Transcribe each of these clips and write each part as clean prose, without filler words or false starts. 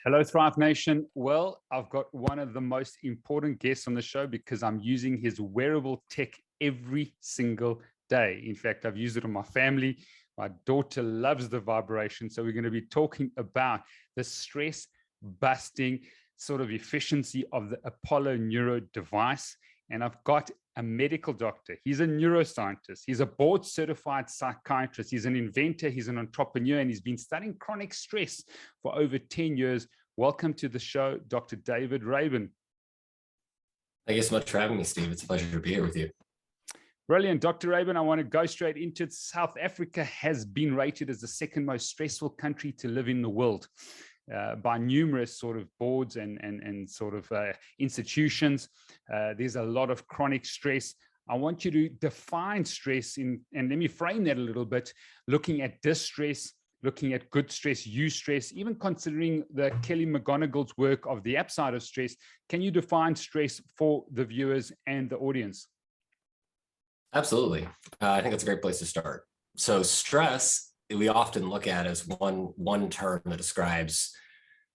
Hello, Thrive Nation. Well, I've got one of the most important guests on the show because I'm using his wearable tech every single day. In fact, I've used it on my family. My daughter loves the vibration. So we're going to be talking about the stress busting sort of efficiency of the Apollo Neuro device. And I've got a medical doctor. He's a neuroscientist. He's a board certified psychiatrist. He's an inventor. He's an entrepreneur, and he's been studying chronic stress for over 10 years. Welcome to the show, Dr. David Rabin. Thank you so much for having me, Steve. It's a pleasure to be here with you. Brilliant. Dr. Rabin, I want to go straight into it. South Africa has been rated as the second most stressful country to live in the world by numerous sort of boards and sort of institutions. There's a lot of chronic stress. I want you to define stress and let me frame that a little bit, looking at distress, looking at good stress, eustress, even considering the Kelly McGonigal's work of the upside of stress. Can you define stress for the viewers and the audience? Absolutely. I think that's a great place to start. So stress, we often look at as one term that describes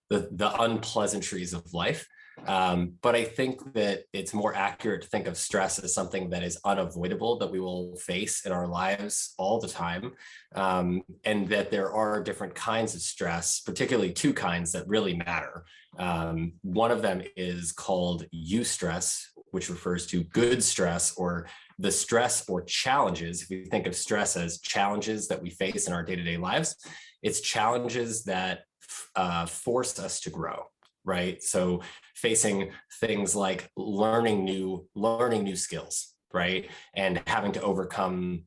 the unpleasantries of life. But I think that it's more accurate to think of stress as something that is unavoidable, that we will face in our lives all the time. And that there are different kinds of stress, particularly two kinds that really matter. One of them is called eustress, which refers to good stress, or the stress or challenges. If you think of stress as challenges that we face in our day-to-day lives, it's challenges that force us to grow, right? So facing things like learning new skills, right? And having to overcome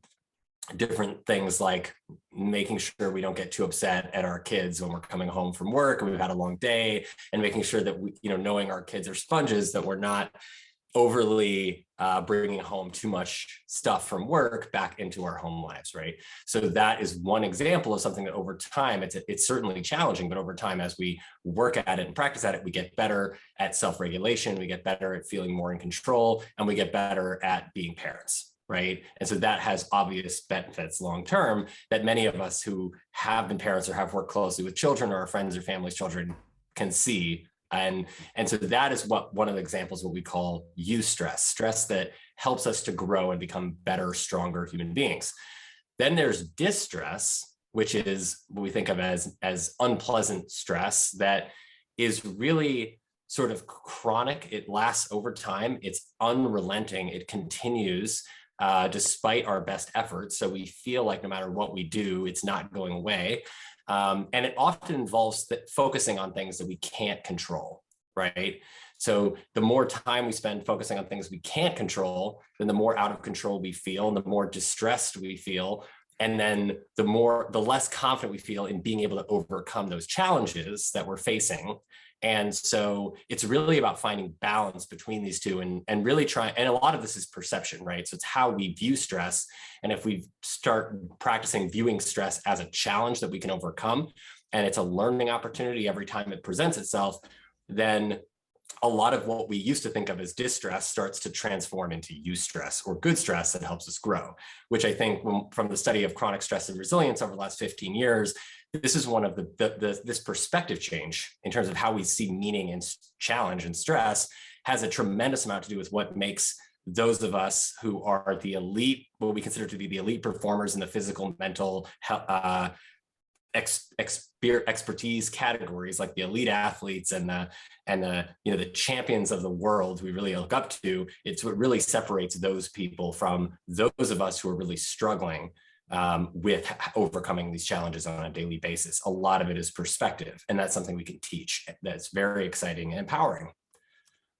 different things like making sure we don't get too upset at our kids when we're coming home from work and we've had a long day, and making sure that we, knowing our kids are sponges, that we're not overly bringing home too much stuff from work back into our home lives, right? So that is one example of something that over time, it's certainly challenging, but over time, as we work at it and practice at it, we get better at self-regulation, we get better at feeling more in control, and we get better at being parents, right? And so that has obvious benefits long-term that many of us who have been parents or have worked closely with children, or our friends or family's children, can see. And so that is one of the examples of what we call eustress, stress that helps us to grow and become better, stronger human beings. Then there's distress, which is what we think of as unpleasant stress that is really sort of chronic. It lasts over time. It's unrelenting. It continues despite our best efforts. So we feel like no matter what we do, it's not going away. And it often involves focusing on things that we can't control, right? So the more time we spend focusing on things we can't control, then the more out of control we feel, and the more distressed we feel. And then the less confident we feel in being able to overcome those challenges that we're facing. And so it's really about finding balance between these two and really trying, and a lot of this is perception, right? So it's how we view stress. And if we start practicing viewing stress as a challenge that we can overcome, and it's a learning opportunity every time it presents itself, then a lot of what we used to think of as distress starts to transform into eustress, or good stress that helps us grow, which I think from the study of chronic stress and resilience over the last 15 years, this is one of this perspective change in terms of how we see meaning and challenge and stress has a tremendous amount to do with what makes those of us who are the elite, what we consider to be the elite performers in the physical, mental, expertise categories, like the elite athletes and the champions of the world we really look up to. It's what really separates those people from those of us who are really struggling with overcoming these challenges on a daily basis. A lot of it is perspective, and that's something we can teach. That's very exciting and empowering.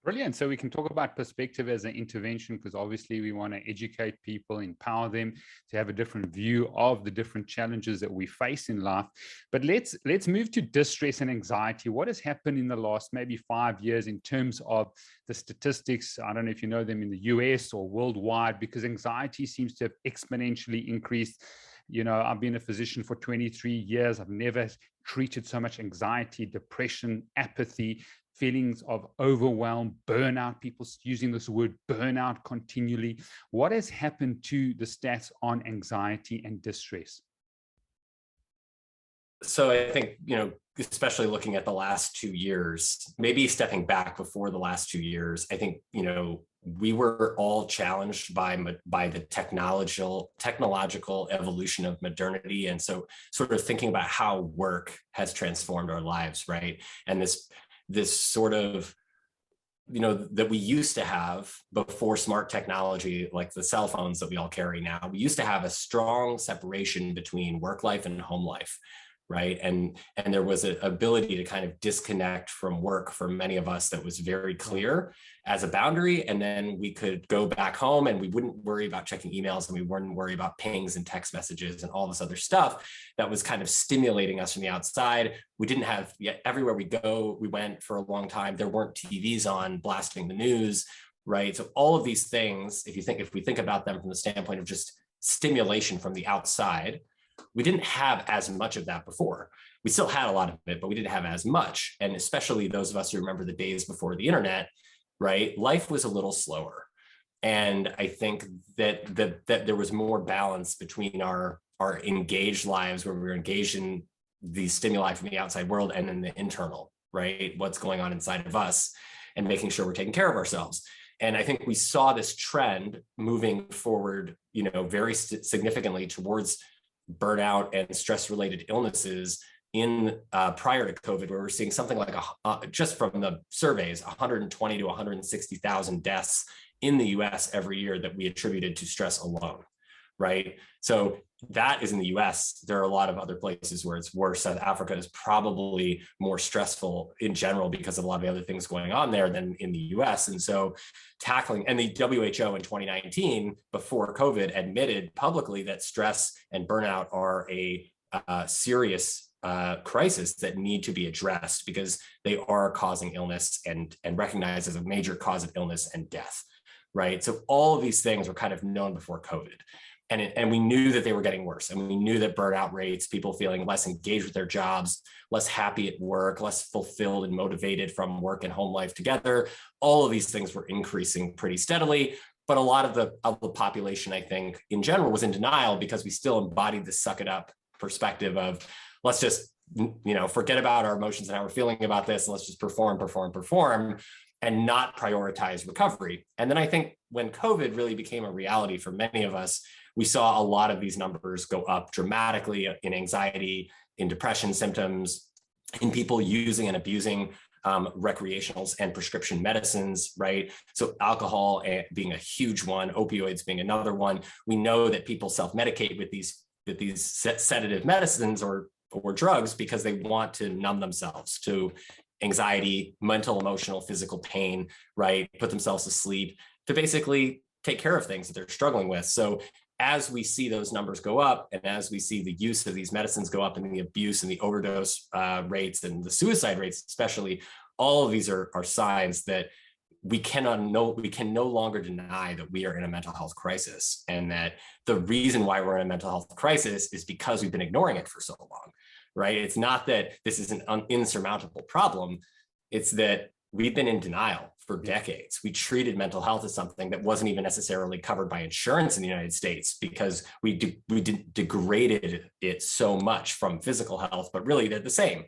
Brilliant. So we can talk about perspective as an intervention, because obviously we want to educate people, empower them to have a different view of the different challenges that we face in life. But let's move to distress and anxiety. What has happened in the last maybe 5 years in terms of the statistics? I don't know if you know them in the US or worldwide, because anxiety seems to have exponentially increased. I've been a physician for 23 years. I've never treated so much anxiety, depression, apathy, feelings of overwhelm, burnout, people using this word burnout continually. What has happened to the stats on anxiety and distress? So I think, especially looking at the last 2 years, maybe stepping back before the last 2 years, I think, we were all challenged by the technological evolution of modernity. And so sort of thinking about how work has transformed our lives, right? And this sort of, that we used to have before smart technology, like the cell phones that we all carry now, we used to have a strong separation between work life and home life, right? And there was an ability to kind of disconnect from work for many of us that was very clear as a boundary. And then we could go back home and we wouldn't worry about checking emails, and we wouldn't worry about pings and text messages and all this other stuff that was kind of stimulating us from the outside. We didn't have, yet everywhere we went for a long time, there weren't TVs on blasting the news, right? So all of these things, if we think about them from the standpoint of just stimulation from the outside, we didn't have as much of that before. We still had a lot of it, but we didn't have as much. And especially those of us who remember the days before the internet, right? Life was a little slower. And I think that there was more balance between our engaged lives, where we were engaged in the stimuli from the outside world, and then the internal, right? What's going on inside of us, and making sure we're taking care of ourselves. And I think we saw this trend moving forward, very significantly towards burnout and stress-related illnesses in prior to COVID, where we're seeing something like just from the surveys, 120 to 160,000 deaths in the US every year that we attributed to stress alone, right? So that is in the US. There are a lot of other places where it's worse. South Africa is probably more stressful in general because of a lot of the other things going on there than in the US. And so and the WHO in 2019, before COVID, admitted publicly that stress and burnout are a serious crisis that need to be addressed, because they are causing illness and recognized as a major cause of illness and death, right? So all of these things were kind of known before COVID. And we knew that they were getting worse. And we knew that burnout rates, people feeling less engaged with their jobs, less happy at work, less fulfilled and motivated from work and home life together, all of these things were increasing pretty steadily. But a lot of the population, I think, in general, was in denial, because we still embodied the suck it up perspective of, let's just, forget about our emotions and how we're feeling about this, and let's just perform, and not prioritize recovery. And then I think when COVID really became a reality for many of us, we saw a lot of these numbers go up dramatically in anxiety, in depression symptoms, in people using and abusing recreationals and prescription medicines, right? So alcohol being a huge one, opioids being another one. We know that people self-medicate with these sedative medicines or drugs because they want to numb themselves to anxiety, mental, emotional, physical pain, right? Put themselves to sleep, to basically take care of things that they're struggling with. So as we see those numbers go up, and as we see the use of these medicines go up, and the abuse and the overdose rates and the suicide rates, especially, all of these are signs that we can no longer deny that we are in a mental health crisis, and that the reason why we're in a mental health crisis is because we've been ignoring it for so long, right? It's not that this is an insurmountable problem. It's that we've been in denial for decades. We treated mental health as something that wasn't even necessarily covered by insurance in the United States, because we degraded it so much from physical health, but really they're the same,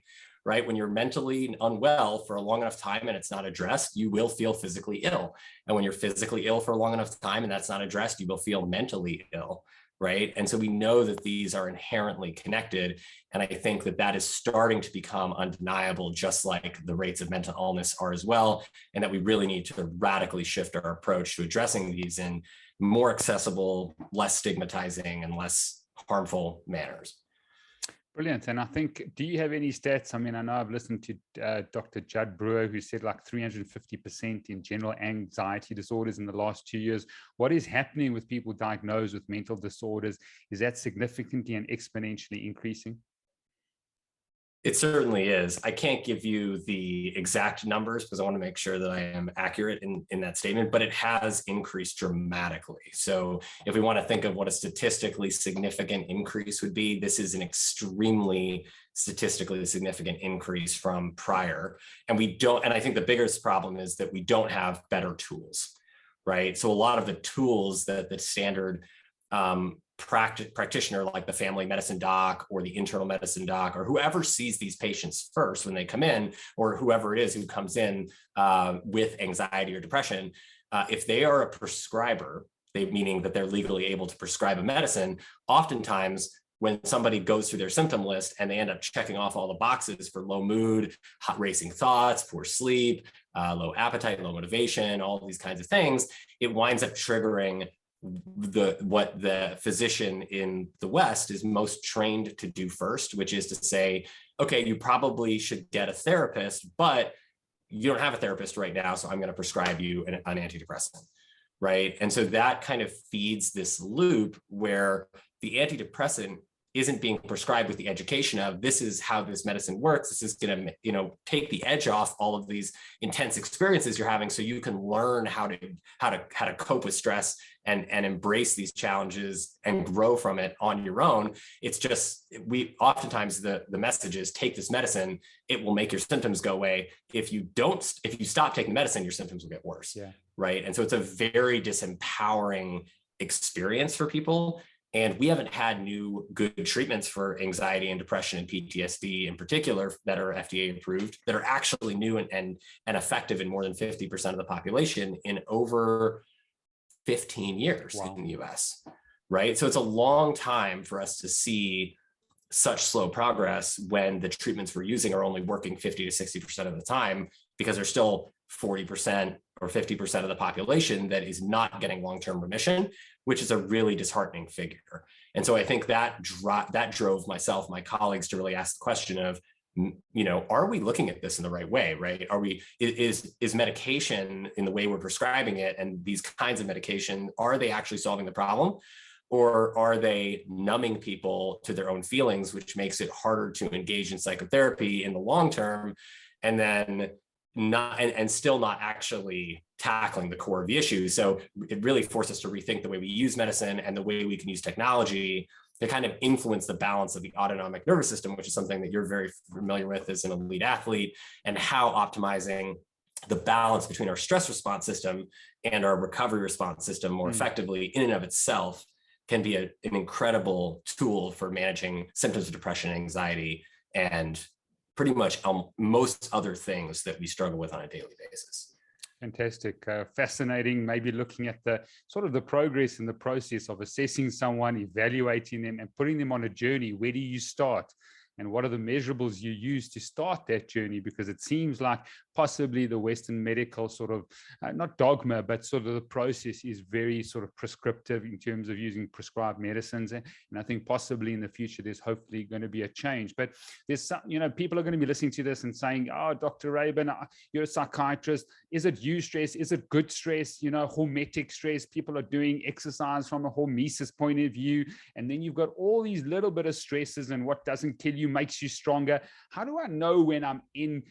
right? When you're mentally unwell for a long enough time and it's not addressed, you will feel physically ill. And when you're physically ill for a long enough time and that's not addressed, you will feel mentally ill, right? And so we know that these are inherently connected. And I think that is starting to become undeniable, just like the rates of mental illness are as well. And that we really need to radically shift our approach to addressing these in more accessible, less stigmatizing, and less harmful manners. Brilliant. And I think, do you have any stats? I mean, I know I've listened to Dr. Judd Brewer, who said like 350% in general anxiety disorders in the last 2 years. What is happening with people diagnosed with mental disorders? Is that significantly and exponentially increasing? It certainly is. I can't give you the exact numbers because I want to make sure that I am accurate in that statement, but it has increased dramatically. So if we want to think of what a statistically significant increase would be, this is an extremely statistically significant increase from prior. And I think the biggest problem is that we don't have better tools, right? So a lot of the tools that the standard practitioner like the family medicine doc or the internal medicine doc or whoever sees these patients first when they come in, or whoever it is who comes in with anxiety or depression, if they are a prescriber, meaning that they're legally able to prescribe a medicine, oftentimes when somebody goes through their symptom list and they end up checking off all the boxes for low mood, hot racing thoughts, poor sleep, low appetite, low motivation, all of these kinds of things, it winds up triggering what the physician in the West is most trained to do first, which is to say, okay, you probably should get a therapist, but you don't have a therapist right now, so I'm going to prescribe you an antidepressant, right? And so that kind of feeds this loop where the antidepressant isn't being prescribed with the education of this is how this medicine works. This is going to, take the edge off all of these intense experiences you're having, so you can learn how to cope with stress and embrace these challenges and grow from it on your own. It's just, oftentimes the message is take this medicine, it will make your symptoms go away. If you stop taking the medicine, your symptoms will get worse. Yeah. Right. And so it's a very disempowering experience for people. And we haven't had new good treatments for anxiety and depression and PTSD in particular that are FDA approved, that are actually new and effective in more than 50% of the population in over 15 years. Wow. In the US, right? So it's a long time for us to see such slow progress when the treatments we're using are only working 50 to 60% of the time, because there's still 40% or 50% of the population that is not getting long-term remission, which is a really disheartening figure. And so I think that drove myself, my colleagues, to really ask the question of, are we looking at this in the right way, right? Is medication, in the way we're prescribing it, and these kinds of medication, are they actually solving the problem? Or are they numbing people to their own feelings, which makes it harder to engage in psychotherapy in the long term, and then still not actually tackling the core of the issue? So it really forced us to rethink the way we use medicine and the way we can use technology to kind of influence the balance of the autonomic nervous system, which is something that you're very familiar with as an elite athlete, and how optimizing the balance between our stress response system and our recovery response system more effectively in and of itself can be an incredible tool for managing symptoms of depression and anxiety, and pretty much most other things that we struggle with on a daily basis. Fantastic. Fascinating. Maybe looking at the sort of the progress and the process of assessing someone, evaluating them, and putting them on a journey. Where do you start? And what are the measurables you use to start that journey? Because it seems like possibly the Western medical sort of, not dogma, but sort of the process is very sort of prescriptive in terms of using prescribed medicines. And I think possibly in the future, there's hopefully going to be a change. But there's some, people are going to be listening to this and saying, oh, Dr. Rabin, you're a psychiatrist. Is it eustress? Is it good stress? Hormetic stress. People are doing exercise from a hormesis point of view. And then you've got all these little bit of stresses, and what doesn't kill you makes you stronger. How do I know when I'm in,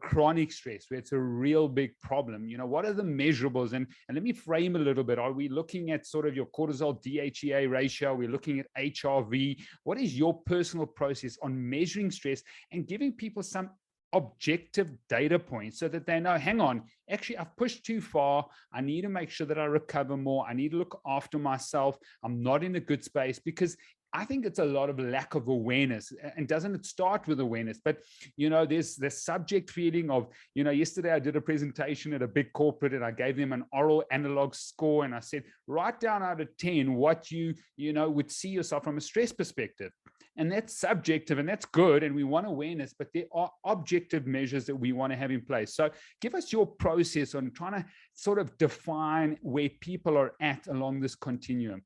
chronic stress, where it's a real big problem? What are the measurables? And let me frame a little bit. Are we looking at sort of your cortisol DHEA ratio? Are we looking at HRV? What is your personal process on measuring stress and giving people some objective data points so that they know, hang on, actually, I've pushed too far. I need to make sure that I recover more. I need to look after myself. I'm not in a good space, because I think it's a lot of lack of awareness. And doesn't it start with awareness? But, there's the subject feeling of, yesterday I did a presentation at a big corporate, and I gave them an oral analog score. And I said, write down out of 10 what you would see yourself from a stress perspective. And that's subjective, and that's good. And we want awareness, but there are objective measures that we want to have in place. So give us your process on trying to sort of define where people are at along this continuum.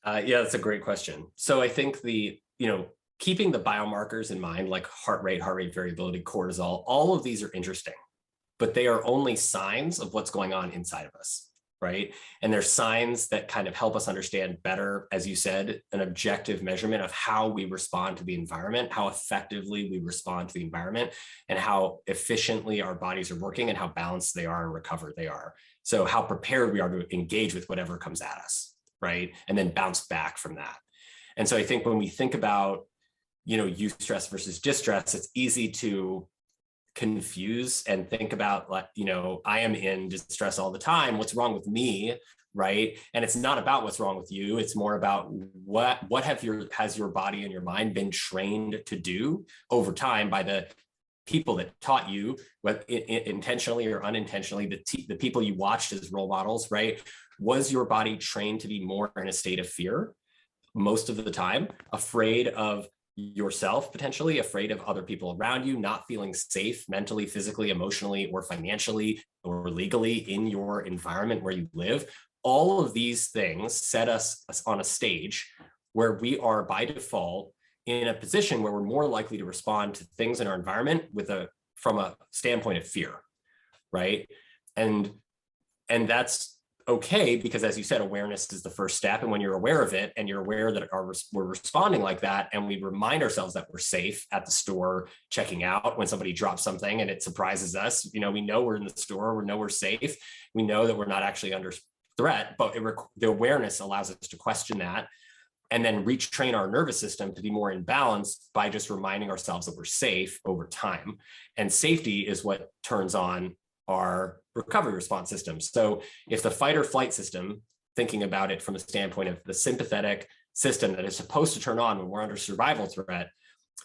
Yeah, that's a great question. So I think keeping the biomarkers in mind, like heart rate variability, cortisol, all of these are interesting, but they are only signs of what's going on inside of us, right? And they're signs that kind of help us understand better, as you said, an objective measurement of how we respond to the environment, how effectively we respond to the environment, and how efficiently our bodies are working, and how balanced they are and recovered they are. So how prepared we are to engage with whatever comes at us, right? And then bounce back from that. And so I think when we think about, eustress versus distress, it's easy to confuse and think about, I am in distress all the time. What's wrong with me? right? And it's not about what's wrong with you. It's more about what has your body and your mind been trained to do over time by the people that taught you, whether intentionally or unintentionally, the people you watched as role models, right? Was your body trained to be more in a state of fear most of the time, afraid of yourself, potentially afraid of other people around you, not feeling safe mentally, physically, emotionally, or financially, or legally in your environment where you live? All of these things set us on a stage where we are by default in a position where we're more likely to respond to things in our environment from a standpoint of fear, right? And that's okay, because as you said, awareness is the first step. And when you're aware of it and you're aware that we're responding like that, and we remind ourselves that we're safe at the store checking out when somebody drops something and it surprises us, we know we're in the store, we know we're safe, we know that we're not actually under threat, but the awareness allows us to question that and then retrain our nervous system to be more in balance by just reminding ourselves that we're safe over time. And safety is what turns on our recovery response system. So if the fight or flight system, thinking about it from a standpoint of the sympathetic system that is supposed to turn on when we're under survival threat,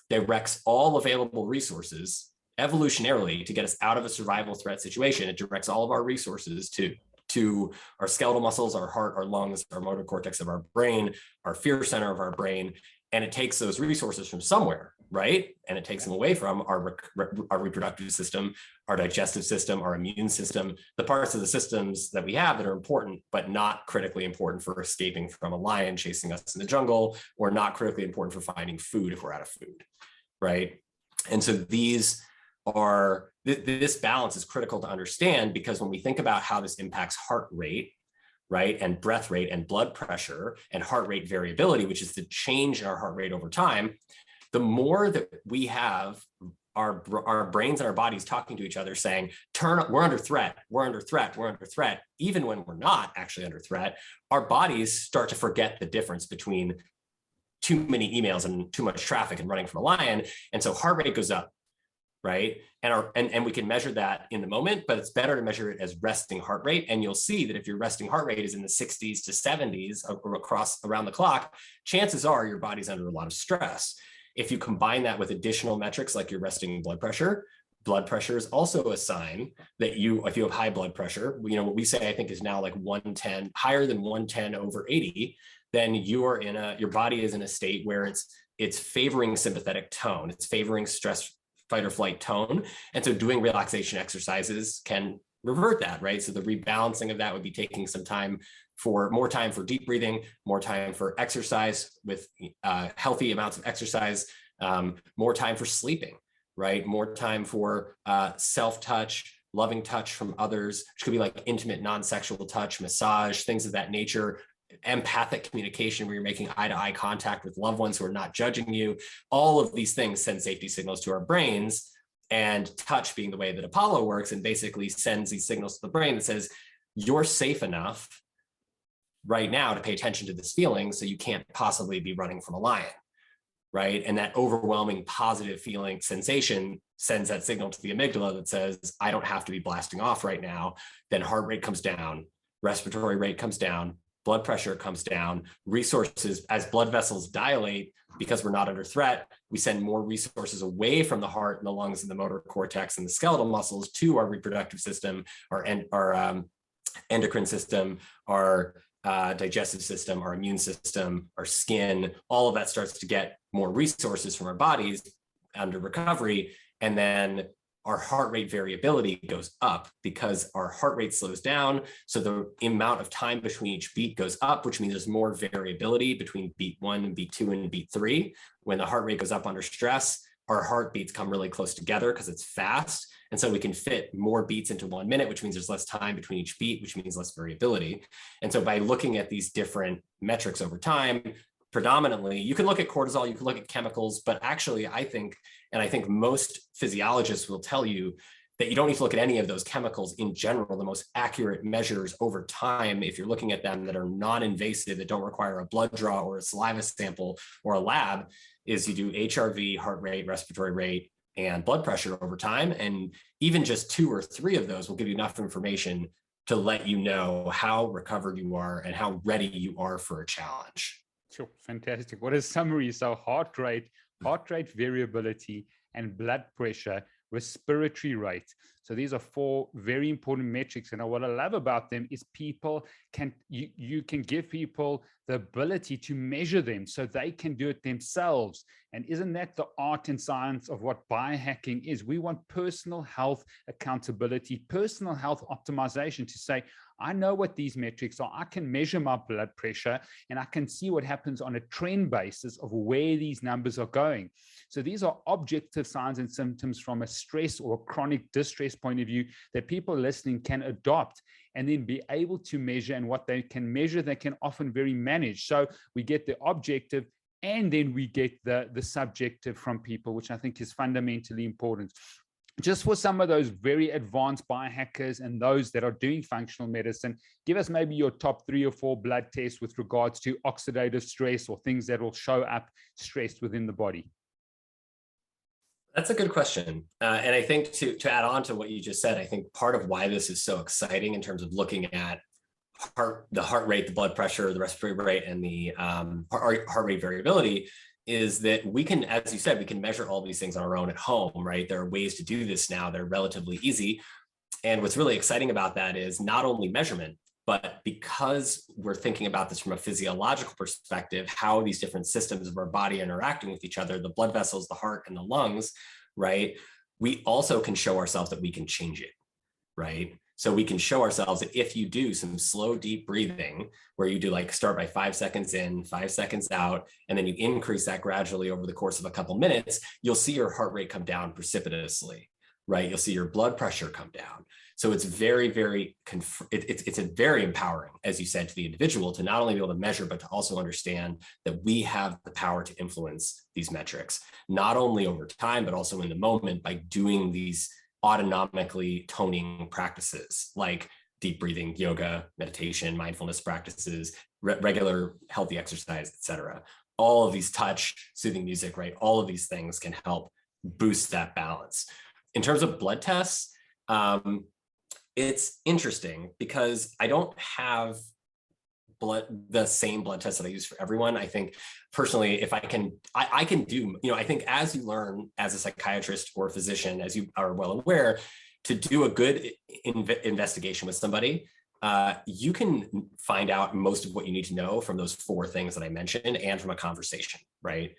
directs all available resources evolutionarily to get us out of a survival threat situation. It directs all of our resources to our skeletal muscles, our heart, our lungs, our motor cortex of our brain, our fear center of our brain. And it takes those resources from somewhere, right? And it takes them away from our reproductive system, our digestive system, our immune system, the parts of the systems that we have that are important, but not critically important for escaping from a lion chasing us in the jungle, or not critically important for finding food if we're out of food, right? And so this balance is critical to understand, because when we think about how this impacts heart rate, right, and breath rate and blood pressure and heart rate variability, which is the change in our heart rate over time, the more that we have our brains and our bodies talking to each other saying, we're under threat, we're under threat, we're under threat, even when we're not actually under threat, our bodies start to forget the difference between too many emails and too much traffic and running from a lion. And so heart rate goes up, right? And we can measure that in the moment, but it's better to measure it as resting heart rate. And you'll see that if your resting heart rate is in the 60s to 70s around the clock, chances are your body's under a lot of stress. If you combine that with additional metrics like your resting blood pressure is also a sign that if you have high blood pressure, what we say, I think, is now like 110, higher than 110 over 80, then your body is in a state where it's favoring sympathetic tone. It's favoring stress, fight or flight tone. And so doing relaxation exercises can revert that, right? So the rebalancing of that would be taking more time for deep breathing, more time for exercise with healthy amounts of exercise, more time for sleeping, right? More time for self-touch, loving touch from others, which could be like intimate, non-sexual touch, massage, things of that nature, empathic communication where you're making eye-to-eye contact with loved ones who are not judging you. All of these things send safety signals to our brains, and touch being the way that Apollo works and basically sends these signals to the brain that says, you're safe enough right now to pay attention to this feeling, so you can't possibly be running from a lion, right? And that overwhelming positive feeling sensation sends that signal to the amygdala that says, I don't have to be blasting off right now. Then heart rate comes down, respiratory rate comes down, blood pressure comes down, resources, as blood vessels dilate, because we're not under threat, we send more resources away from the heart and the lungs and the motor cortex and the skeletal muscles to our reproductive system, our endocrine system, our digestive system, our immune system, our skin. All of that starts to get more resources from our bodies under recovery. And then our heart rate variability goes up because our heart rate slows down. So the amount of time between each beat goes up, which means there's more variability between beat 1 and beat 2 and beat 3. When the heart rate goes up under stress, our heartbeats come really close together because it's fast. And so we can fit more beats into 1 minute, which means there's less time between each beat, which means less variability. And so by looking at these different metrics over time, predominantly, you can look at cortisol, you can look at chemicals, but actually I think most physiologists will tell you that you don't need to look at any of those chemicals in general. The most accurate measures over time, if you're looking at them that are non-invasive, that don't require a blood draw or a saliva sample or a lab, is you do HRV, heart rate, respiratory rate, and blood pressure over time. And even just 2 or 3 of those will give you enough information to let you know how recovered you are and how ready you are for a challenge. Sure, fantastic. What a summary. So heart rate variability, and blood pressure, respiratory rate. So these are four very important metrics. And what I love about them is you can give people the ability to measure them so they can do it themselves. And isn't that the art and science of what biohacking is? We want personal health accountability, personal health optimization, to say, I know what these metrics are. I can measure my blood pressure and I can see what happens on a trend basis of where these numbers are going. So these are objective signs and symptoms from a stress or chronic distress point of view that people listening can adopt and then be able to measure. And what they can measure, they can often very manage. So we get the objective and then we get the subjective from people, which I think is fundamentally important. Just for some of those very advanced biohackers and those that are doing functional medicine, give us maybe your top 3 or 4 blood tests with regards to oxidative stress or things that will show up stress within the body. That's a good question. And I think to add on to what you just said, I think part of why this is so exciting in terms of looking at the heart rate, the blood pressure, the respiratory rate, and the heart rate variability is that we can, as you said, we can measure all these things on our own at home, right? There are ways to do this now. They're relatively easy. And what's really exciting about that is not only measurement, but because we're thinking about this from a physiological perspective, how these different systems of our body are interacting with each other, the blood vessels, the heart, and the lungs, right? We also can show ourselves that we can change it, right? So we can show ourselves that if you do some slow, deep breathing, where you do like start by 5 seconds in, 5 seconds out, and then you increase that gradually over the course of a couple minutes, you'll see your heart rate come down precipitously, right? You'll see your blood pressure come down. So it's very, very, it's a very empowering, as you said, to the individual to not only be able to measure, but to also understand that we have the power to influence these metrics, not only over time, but also in the moment by doing these autonomically toning practices like deep breathing, yoga, meditation, mindfulness practices, regular healthy exercise, etc. All of these touch, soothing music, right? All of these things can help boost that balance. In terms of blood tests, it's interesting because I don't have the same blood tests that I use for everyone. I think personally, if I can do, I think as you learn as a psychiatrist or a physician, as you are well aware, to do a good investigation with somebody, you can find out most of what you need to know from those 4 things that I mentioned and from a conversation, right?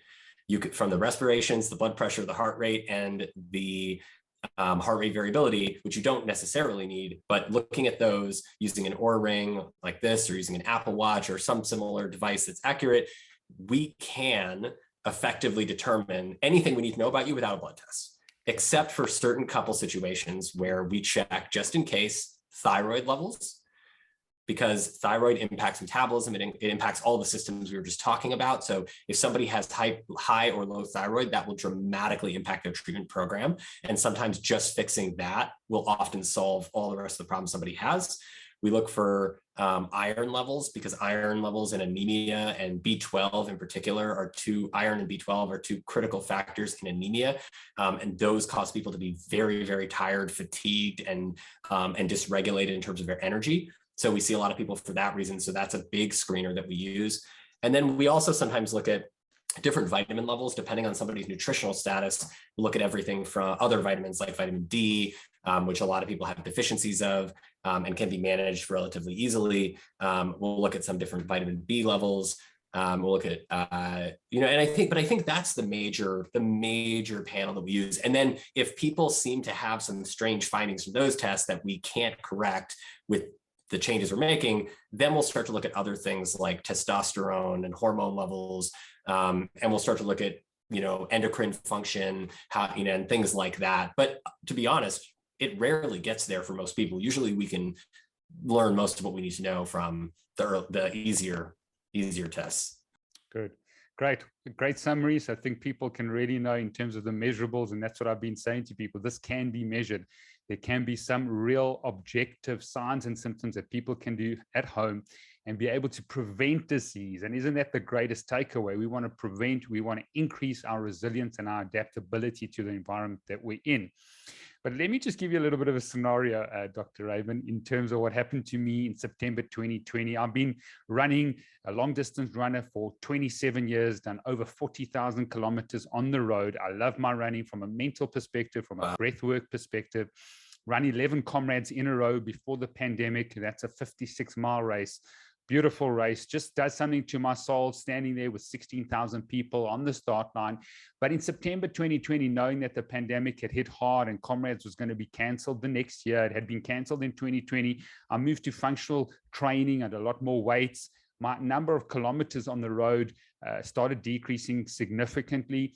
You could, from the respirations, the blood pressure, the heart rate, and the heart rate variability, which you don't necessarily need, but looking at those using an Oura ring like this, or using an Apple Watch or some similar device that's accurate, we can effectively determine anything we need to know about you without a blood test, except for certain couple situations where we check just in case thyroid levels, because thyroid impacts metabolism. It impacts all the systems we were just talking about. So if somebody has high or low thyroid, that will dramatically impact their treatment program. And sometimes just fixing that will often solve all the rest of the problems somebody has. We look for iron levels, because iron levels and anemia and B12 in particular iron and B12 are 2 critical factors in anemia. And those cause people to be very, very tired, fatigued, and dysregulated in terms of their energy. So we see a lot of people for that reason. So that's a big screener that we use. And then we also sometimes look at different vitamin levels, depending on somebody's nutritional status. We look at everything from other vitamins like vitamin D, which a lot of people have deficiencies of and can be managed relatively easily. We'll look at some different vitamin B levels. We'll look at, and I think that's the major panel that we use. And then if people seem to have some strange findings from those tests that we can't correct with the changes we're making, then we'll start to look at other things like testosterone and hormone levels. And we'll start to look at, endocrine function, and things like that. But to be honest, it rarely gets there for most people. Usually we can learn most of what we need to know from the easier tests. Good. Great summaries. I think people can really know in terms of the measurables, and that's what I've been saying to people. This can be measured. There can be some real objective signs and symptoms that people can do at home and be able to prevent disease. And isn't that the greatest takeaway? We want to prevent, we want to increase our resilience and our adaptability to the environment that we're in. But let me just give you a little bit of a scenario, Dr. Rabin, in terms of what happened to me in September 2020. I've been running a long distance runner for 27 years, done over 40,000 kilometers on the road. I love my running from a mental perspective, from a breathwork perspective. Run 11 comrades in a row before the pandemic. That's a 56-mile race. Beautiful race, just does something to my soul, standing there with 16,000 people on the start line. But in September 2020, knowing that the pandemic had hit hard and Comrades was going to be canceled the next year, it had been canceled in 2020, I moved to functional training and a lot more weights. My number of kilometers on the road started decreasing significantly.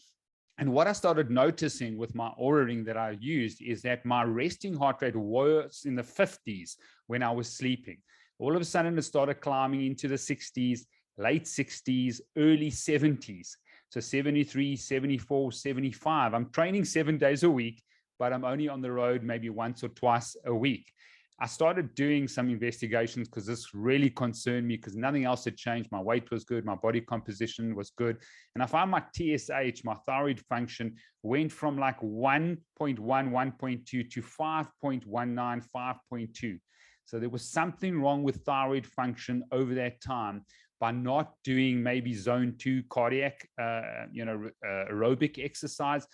And what I started noticing with my Oura Ring that I used is that my resting heart rate was in the 50s when I was sleeping. All of a sudden, it started climbing into the 60s, late 60s, early 70s. So 73, 74, 75. I'm training 7 days a week, but I'm only on the road maybe once or twice a week. I started doing some investigations because this really concerned me because nothing else had changed. My weight was good. My body composition was good. And I found my TSH, my thyroid function, went from like 1.1, 1.2 to 5.19, 5.2. So there was something wrong with thyroid function over that time by not doing maybe zone 2 cardiac, aerobic exercise.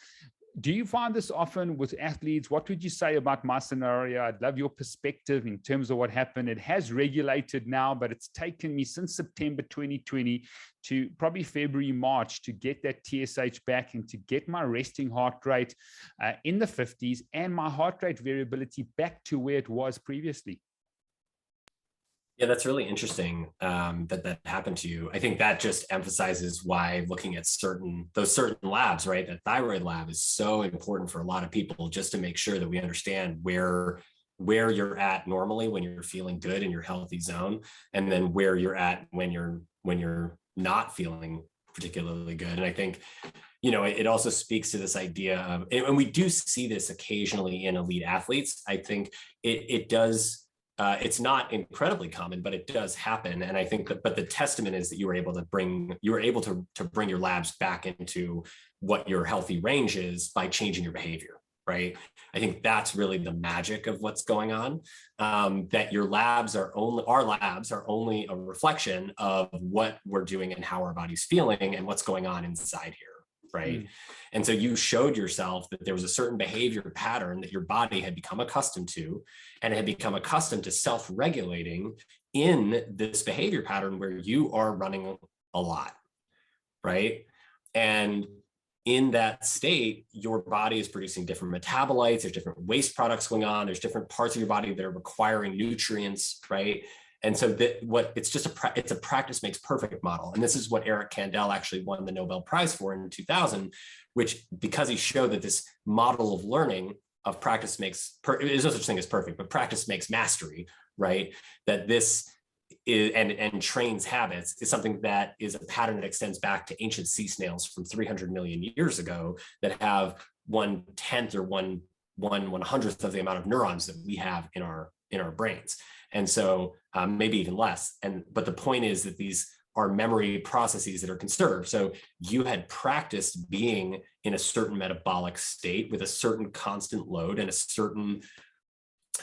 Do you find this often with athletes? What would you say about my scenario? I'd love your perspective in terms of what happened. It has regulated now, but it's taken me since September 2020 to probably February, March to get that TSH back and to get my resting heart rate in the 50s and my heart rate variability back to where it was previously. Yeah, that's really interesting that happened to you. I think that just emphasizes why looking at those certain labs, right? That thyroid lab is so important for a lot of people, just to make sure that we understand where you're at normally when you're feeling good in your healthy zone, and then where you're at when you're not feeling particularly good. And I think, it also speaks to this idea of, and we do see this occasionally in elite athletes. I think it does. It's not incredibly common, but it does happen. And I think but the testament is that you were able to bring your labs back into what your healthy range is by changing your behavior, right? I think that's really the magic of what's going on. That our labs are only a reflection of what we're doing and how our body's feeling and what's going on inside here. Right. And so you showed yourself that there was a certain behavior pattern that your body had become accustomed to, and it had become accustomed to self-regulating in this behavior pattern where you are running a lot. Right. And in that state, your body is producing different metabolites. There's different waste products going on. There's different parts of your body that are requiring nutrients. Right. And so it's a practice makes perfect model. And this is what Eric Kandel actually won the Nobel Prize for in 2000, because he showed that this model of learning of practice there's no such thing as perfect, but practice makes mastery, right? That this is, and trains habits, is something that is a pattern that extends back to ancient sea snails from 300 million years ago that have 1/10 or 1/100th of the amount of neurons that we have in our brains. And so maybe even less. But the point is that these are memory processes that are conserved. So you had practiced being in a certain metabolic state with a certain constant load and a certain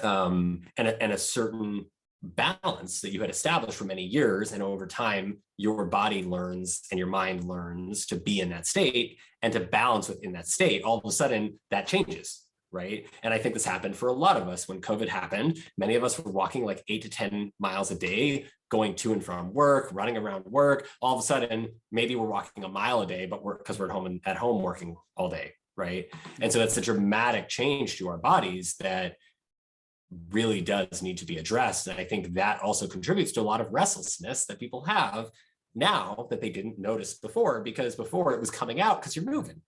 a certain balance that you had established for many years. And over time, your body learns and your mind learns to be in that state and to balance within that state. All of a sudden, that changes. Right. And I think this happened for a lot of us when COVID happened. Many of us were walking like 8 to 10 miles a day, going to and from work, running around work. All of a sudden, maybe we're walking a mile a day, but because we're at home working all day. Right. And so that's a dramatic change to our bodies that really does need to be addressed. And I think that also contributes to a lot of restlessness that people have now that they didn't notice before, because before it was coming out because you're moving.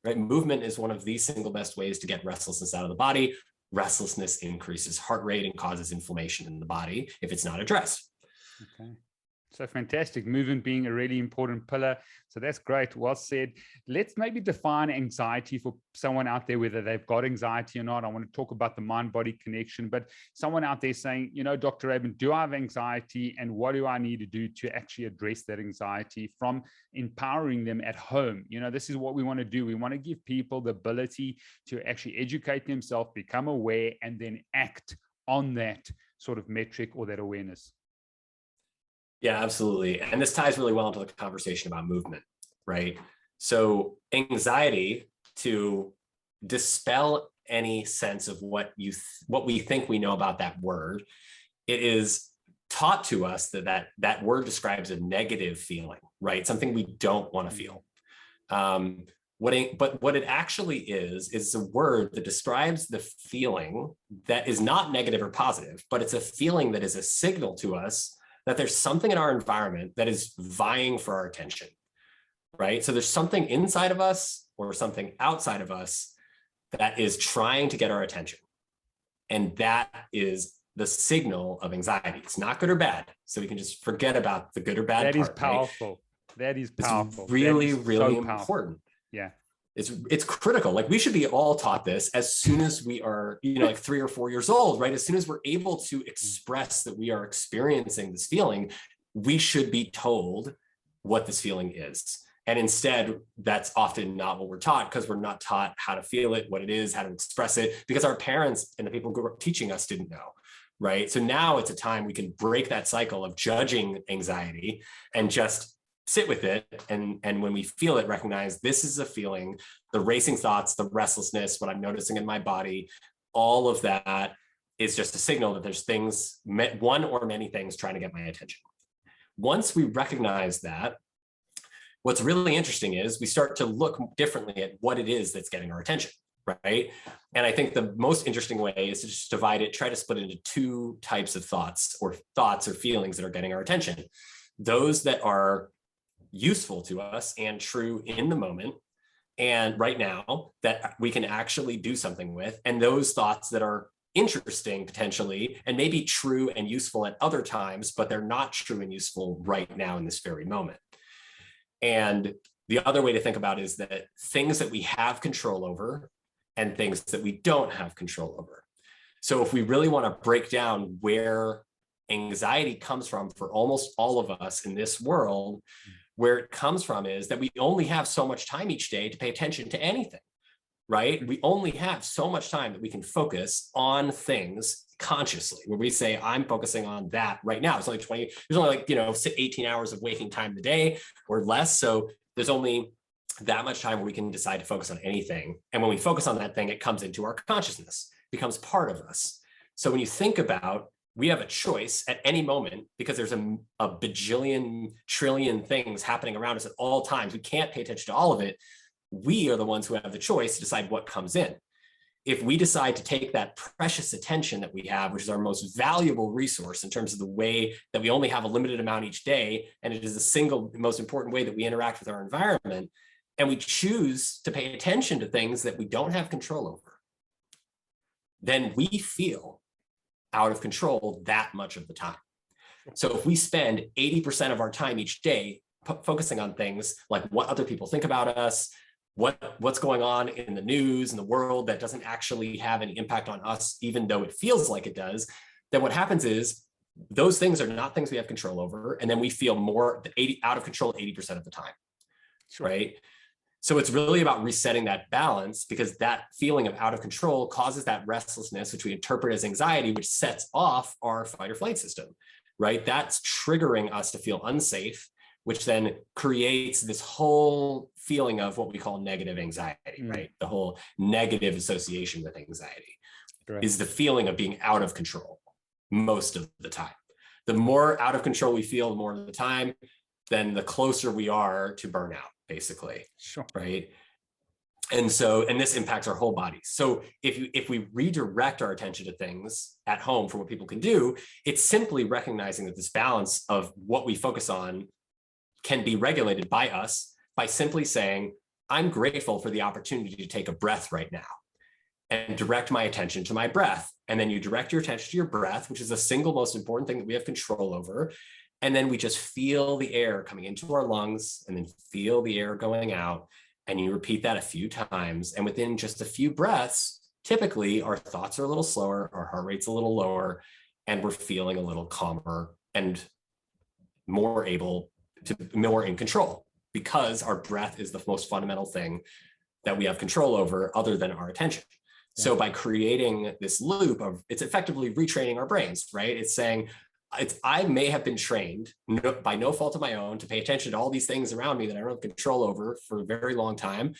Right? Movement is one of the single best ways to get restlessness out of the body. Restlessness increases heart rate and causes inflammation in the body if it's not addressed. Okay. So fantastic. Movement being a really important pillar. So that's great. Well said. Let's maybe define anxiety for someone out there, whether they've got anxiety or not. I want to talk about the mind-body connection, but someone out there saying, Dr. Rabin, do I have anxiety, and what do I need to do to actually address that anxiety, from empowering them at home? This is what we want to do. We want to give people the ability to actually educate themselves, become aware, and then act on that sort of metric or that awareness. Yeah, absolutely. And this ties really well into the conversation about movement, right? So anxiety, to dispel any sense of what we think we know about that word, it is taught to us that word describes a negative feeling, right? Something we don't want to feel. But what it actually is a word that describes the feeling that is not negative or positive, but it's a feeling that is a signal to us that there's something in our environment that is vying for our attention, right? So there's something inside of us or something outside of us that is trying to get our attention. And that is the signal of anxiety. It's not good or bad. So we can just forget about the good or bad part. That is powerful. Right? That is powerful. It's really, really so important. Yeah. It's critical. Like, we should be all taught this as soon as we are, like 3 or 4 years old, right? As soon as we're able to express that we are experiencing this feeling, we should be told what this feeling is. And instead, that's often not what we're taught, because we're not taught how to feel it, what it is, how to express it, because our parents and the people who were teaching us didn't know, right? So now it's a time we can break that cycle of judging anxiety and just sit with it, and when we feel it, recognize this is a feeling, the racing thoughts, the restlessness, what I'm noticing in my body, all of that is just a signal that there's things, one or many things, trying to get my attention. Once we recognize that, what's really interesting is we start to look differently at what it is that's getting our attention, right? And I think the most interesting way is to just divide it, try to split it into 2 types of thoughts or feelings that are getting our attention. Those that are useful to us and true in the moment and right now, that we can actually do something with, and those thoughts that are interesting potentially and maybe true and useful at other times, but they're not true and useful right now in this very moment. And the other way to think about it is that things that we have control over and things that we don't have control over. So if we really want to break down where anxiety comes from for almost all of us in this world, where it comes from is that we only have so much time each day to pay attention to anything, right? We only have so much time that we can focus on things consciously, where we say, I'm focusing on that right now. It's only there's only 18 hours of waking time in the day or less. So there's only that much time where we can decide to focus on anything. And when we focus on that thing, it comes into our consciousness, becomes part of us. So when you think about, we have a choice at any moment, because there's a bajillion trillion things happening around us at all times. We can't pay attention to all of it. We are the ones who have the choice to decide what comes in. If we decide to take that precious attention that we have, which is our most valuable resource in terms of the way that we only have a limited amount each day, and it is the single most important way that we interact with our environment, and we choose to pay attention to things that we don't have control over, then we feel out of control that much of the time. So if we spend 80% of our time each day focusing on things like what other people think about us, what's going on in the news and the world that doesn't actually have any impact on us, even though it feels like it does, then what happens is those things are not things we have control over. And then we feel out of control 80% of the time, sure. Right? So it's really about resetting that balance, because that feeling of out of control causes that restlessness, which we interpret as anxiety, which sets off our fight or flight system, right? That's triggering us to feel unsafe, which then creates this whole feeling of what we call negative anxiety, right? The whole negative association with anxiety is the feeling of being out of control most of the time. The more out of control we feel the more of the time, then the closer we are to burnout, basically, sure. Right? And this impacts our whole body. So if we redirect our attention to things at home for what people can do, it's simply recognizing that this balance of what we focus on can be regulated by us by simply saying, I'm grateful for the opportunity to take a breath right now, and direct my attention to my breath. And then you direct your attention to your breath, which is the single most important thing that we have control over. And then we just feel the air coming into our lungs and then feel the air going out. And you repeat that a few times. And within just a few breaths, typically our thoughts are a little slower, our heart rate's a little lower, and we're feeling a little calmer and more able to more in control, because our breath is the most fundamental thing that we have control over other than our attention. Yeah. So by creating this loop of, it's effectively retraining our brains, right? It's saying, I may have been trained by no fault of my own to pay attention to all these things around me that I don't have control over for a very long time.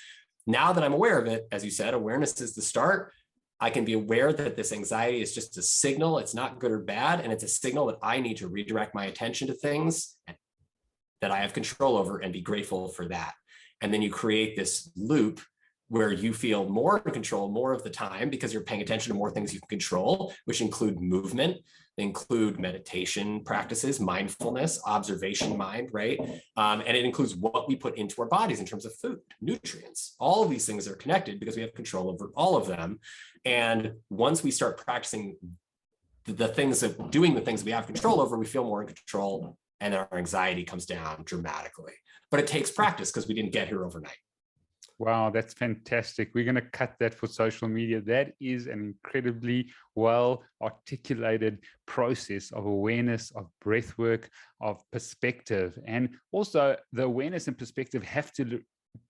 Now that I'm aware of it, as you said, awareness is the start. I can be aware that this anxiety is just a signal. It's not good or bad. And it's a signal that I need to redirect my attention to things that I have control over and be grateful for that. And then you create this loop where you feel more in control more of the time because you're paying attention to more things you can control, which include movement. They include meditation practices, mindfulness, observation mind, right? And it includes what we put into our bodies in terms of food, nutrients. All of these things are connected because we have control over all of them. And once we start practicing the things of doing the things we have control over, we feel more in control and our anxiety comes down dramatically. But it takes practice because we didn't get here overnight. Wow, that's fantastic. We're going to cut that for social media. That is an incredibly well articulated process of awareness, of breath work, of perspective. And also the awareness and perspective have to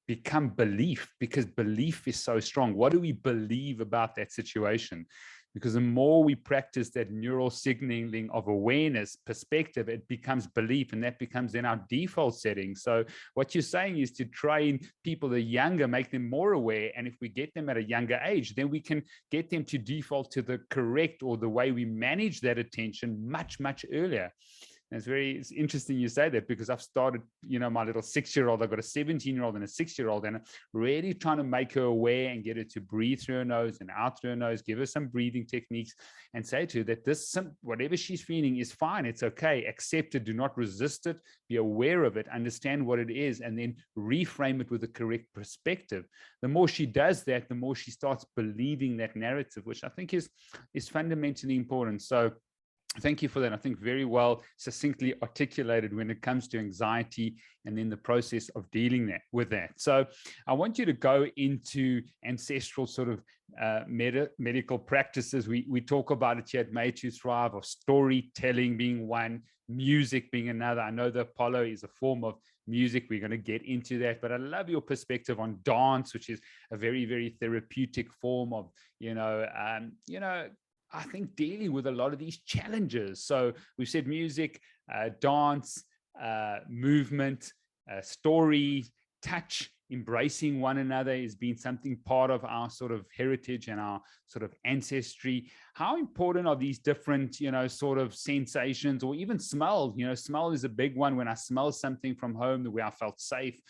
become belief, because belief is so strong. What do we believe about that situation? Because the more we practice that neural signaling of awareness, perspective, it becomes belief, and that becomes then our default setting. So what you're saying is to train people that are younger, make them more aware. And if we get them at a younger age, then we can get them to default to the correct or the way we manage that attention much, much earlier. And it's interesting you say that, because I've started, my little 6-year-old, I've got a 17-year-old and a 6-year-old, and I'm really trying to make her aware and get her to breathe through her nose and out through her nose, give her some breathing techniques and say to her that whatever she's feeling is fine. It's okay. Accept it. Do not resist it. Be aware of it. Understand what it is, and then reframe it with the correct perspective. The more she does that, the more she starts believing that narrative, which I think is fundamentally important. So thank you for that. I think very well, succinctly articulated when it comes to anxiety and then the process of dealing with that. So I want you to go into ancestral sort of medical practices. We talk about it here at Made to Thrive, of storytelling being one, music being another. I know the Apollo is a form of music. We're going to get into that, but I love your perspective on dance, which is a very, very therapeutic form of, I think dealing with a lot of these challenges. So we've said music, dance, movement, story, touch, embracing one another has been something part of our sort of heritage and our sort of ancestry. How important are these different, sort of sensations, or even smell? Smell is a big one. When I smell something from home, the way I felt safe,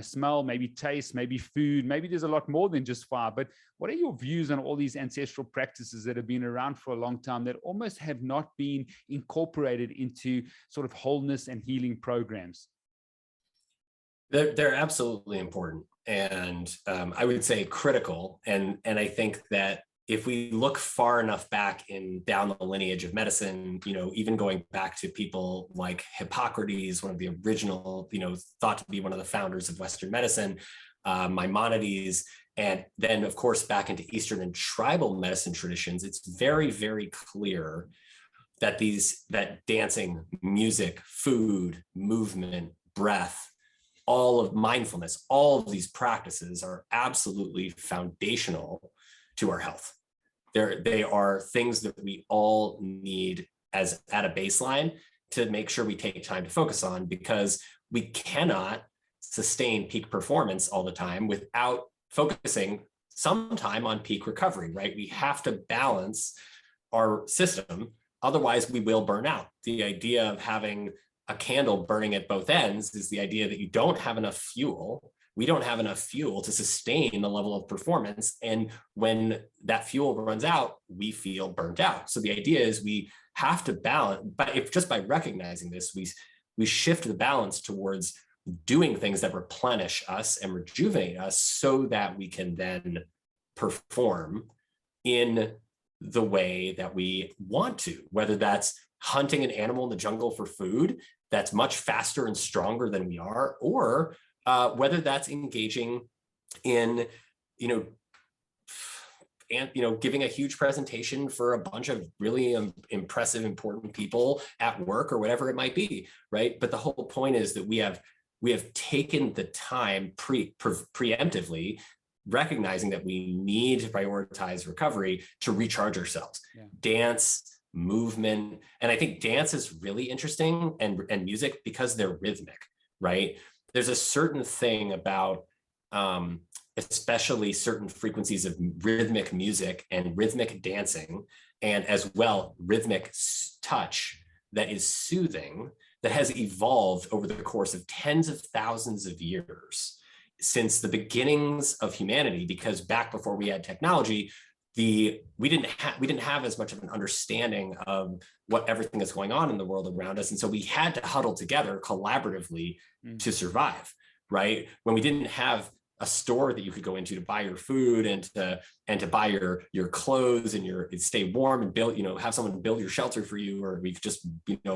smell, maybe taste, maybe food, maybe there's a lot more than just fire. But what are your views on all these ancestral practices that have been around for a long time that almost have not been incorporated into sort of wholeness and healing programs? They're absolutely important, and I would say critical. And I think that if we look far enough back down the lineage of medicine, even going back to people like Hippocrates, one of the original, thought to be one of the founders of Western medicine, Maimonides, and then of course back into Eastern and tribal medicine traditions, it's very, very clear that that dancing, music, food, movement, breath, all of mindfulness, all of these practices are absolutely foundational to our health. They are things that we all need at a baseline to make sure we take time to focus on, because we cannot sustain peak performance all the time without focusing some time on peak recovery, right? We have to balance our system. Otherwise, we will burn out. The idea of having a candle burning at both ends is the idea that you don't have enough fuel. We don't have enough fuel to sustain the level of performance. And when that fuel runs out, we feel burnt out. So the idea is we have to balance, but if just by recognizing this, we shift the balance towards doing things that replenish us and rejuvenate us so that we can then perform in the way that we want to, whether that's hunting an animal in the jungle for food that's much faster and stronger than we are, or whether that's engaging in, giving a huge presentation for a bunch of really impressive, important people at work or whatever it might be, right? But the whole point is that we have taken the time preemptively, recognizing that we need to prioritize recovery to recharge ourselves. Yeah. Dance, movement, and I think dance is really interesting, and music, because they're rhythmic, right? There's a certain thing about especially certain frequencies of rhythmic music and rhythmic dancing, and as well rhythmic touch that is soothing, that has evolved over the course of tens of thousands of years since the beginnings of humanity. Because back before we had technology, we didn't have as much of an understanding of what everything is going on in the world around us, and so we had to huddle together collaboratively to survive, right? When we didn't have a store that you could go into to buy your food and to buy your clothes and stay warm and build, have someone build your shelter for you, or we could just,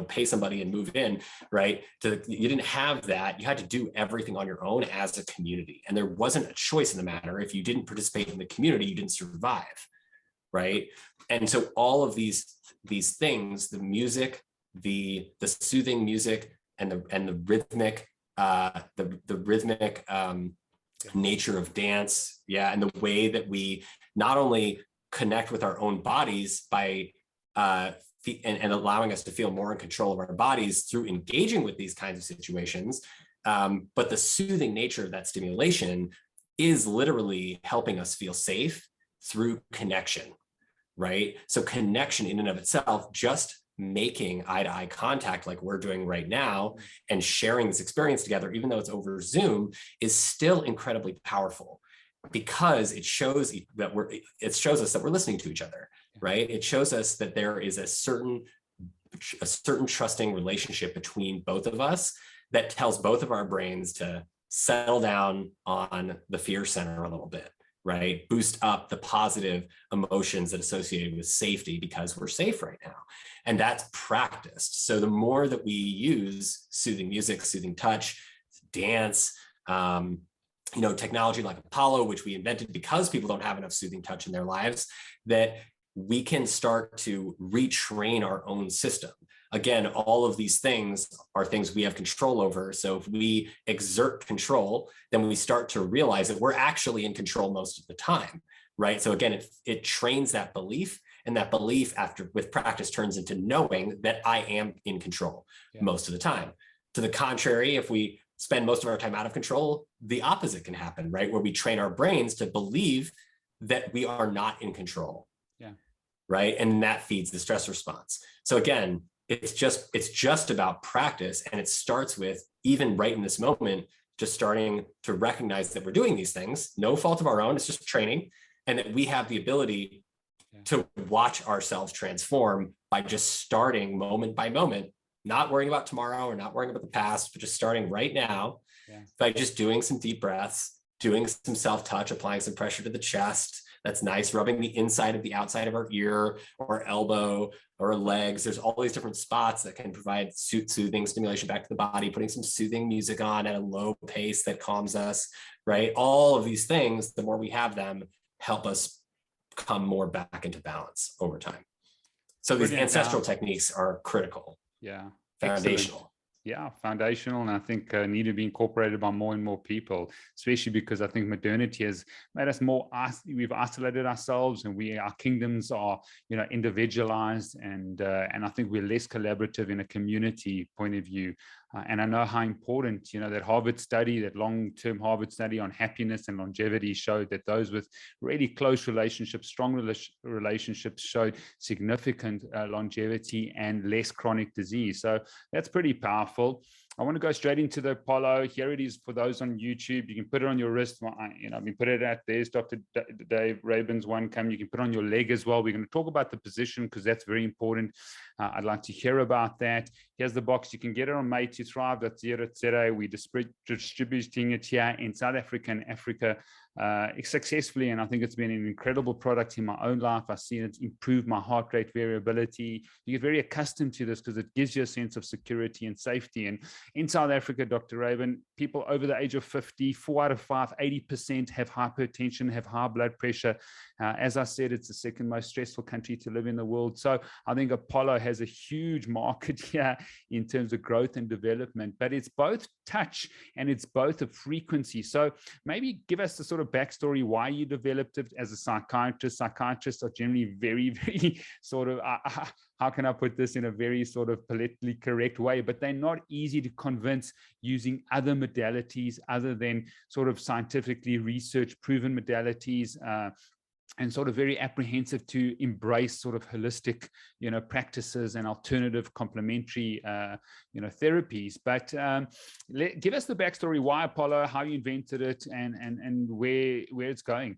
pay somebody and move in, right? You didn't have that. You had to do everything on your own as a community. And there wasn't a choice in the matter. If you didn't participate in the community, you didn't survive, right? And so all of these things, the music, the soothing music, and the rhythmic, nature of dance, and the way that we not only connect with our own bodies by and allowing us to feel more in control of our bodies through engaging with these kinds of situations, but the soothing nature of that stimulation is literally helping us feel safe through connection, right? So connection in and of itself, just making eye-to-eye contact like we're doing right now and sharing this experience together, even though it's over Zoom, is still incredibly powerful, because it shows us that we're listening to each other, right? It shows us that there is a certain trusting relationship between both of us that tells both of our brains to settle down on the fear center a little bit, right? Boost up the positive emotions that are associated with safety, because we're safe right now. And that's practiced. So the more that we use soothing music, soothing touch, dance, technology like Apollo, which we invented because people don't have enough soothing touch in their lives, that we can start to retrain our own system. Again, all of these things are things we have control over. So if we exert control, then we start to realize that we're actually in control most of the time, right? So again, it trains that belief, and that belief with practice turns into knowing that I am in control most of the time. To the contrary, if we spend most of our time out of control, the opposite can happen, right? Where we train our brains to believe that we are not in control, right? And that feeds the stress response. So again, it's just about practice, and it starts with, even right in this moment, just starting to recognize that we're doing these things, no fault of our own, it's just training, and that we have the ability to watch ourselves transform by just starting moment by moment, not worrying about tomorrow or not worrying about the past, but just starting right now by just doing some deep breaths, doing some self-touch, applying some pressure to the chest. That's nice, rubbing the inside of the outside of our ear or elbow or legs. There's all these different spots that can provide soothing stimulation back to the body, putting some soothing music on at a low pace that calms us, right? All of these things, the more we have them, help us come more back into balance over time. So these ancestral techniques are critical. Foundational. Excellent. Foundational, and I think need to be incorporated by more and more people, especially because I think modernity has made us more, we've isolated ourselves, and our kingdoms are, individualized, and I think we're less collaborative in a community point of view. And I know how important, that Harvard study, that long-term Harvard study on happiness and longevity showed that those with really close relationships, strong relationships, showed significant longevity and less chronic disease. So that's pretty powerful. I want to go straight into the Apollo. Here it is for those on YouTube. You can put it on your wrist. I've been put it at, there's Dr. Dave Rabin's one come. You can put it on your leg as well. We're going to talk about the position because that's very important. I'd like to hear about that. Here's the box. You can get it on made2thrive.co.za. We're distributing it here in South Africa and Africa. successfully. And I think it's been an incredible product in my own life. I've seen it improve my heart rate variability. You get very accustomed to this because it gives you a sense of security and safety. And in South Africa, Dr. Rabin, people over the age of 50, 4 out of 5, 80% have hypertension, have high blood pressure. As I said, it's the second most stressful country to live in the world. So I think Apollo has a huge market here in terms of growth and development, but it's both touch and it's both a frequency. So maybe give us the sort of backstory why you developed it as a psychiatrist. Psychiatrists are generally very, very sort of, how can I put this in a very sort of politically correct way, but they're not easy to convince using other modalities other than sort of scientifically research proven modalities, and sort of very apprehensive to embrace sort of holistic, practices and alternative complementary, therapies. But give us the backstory, why Apollo, how you invented it, and where it's going.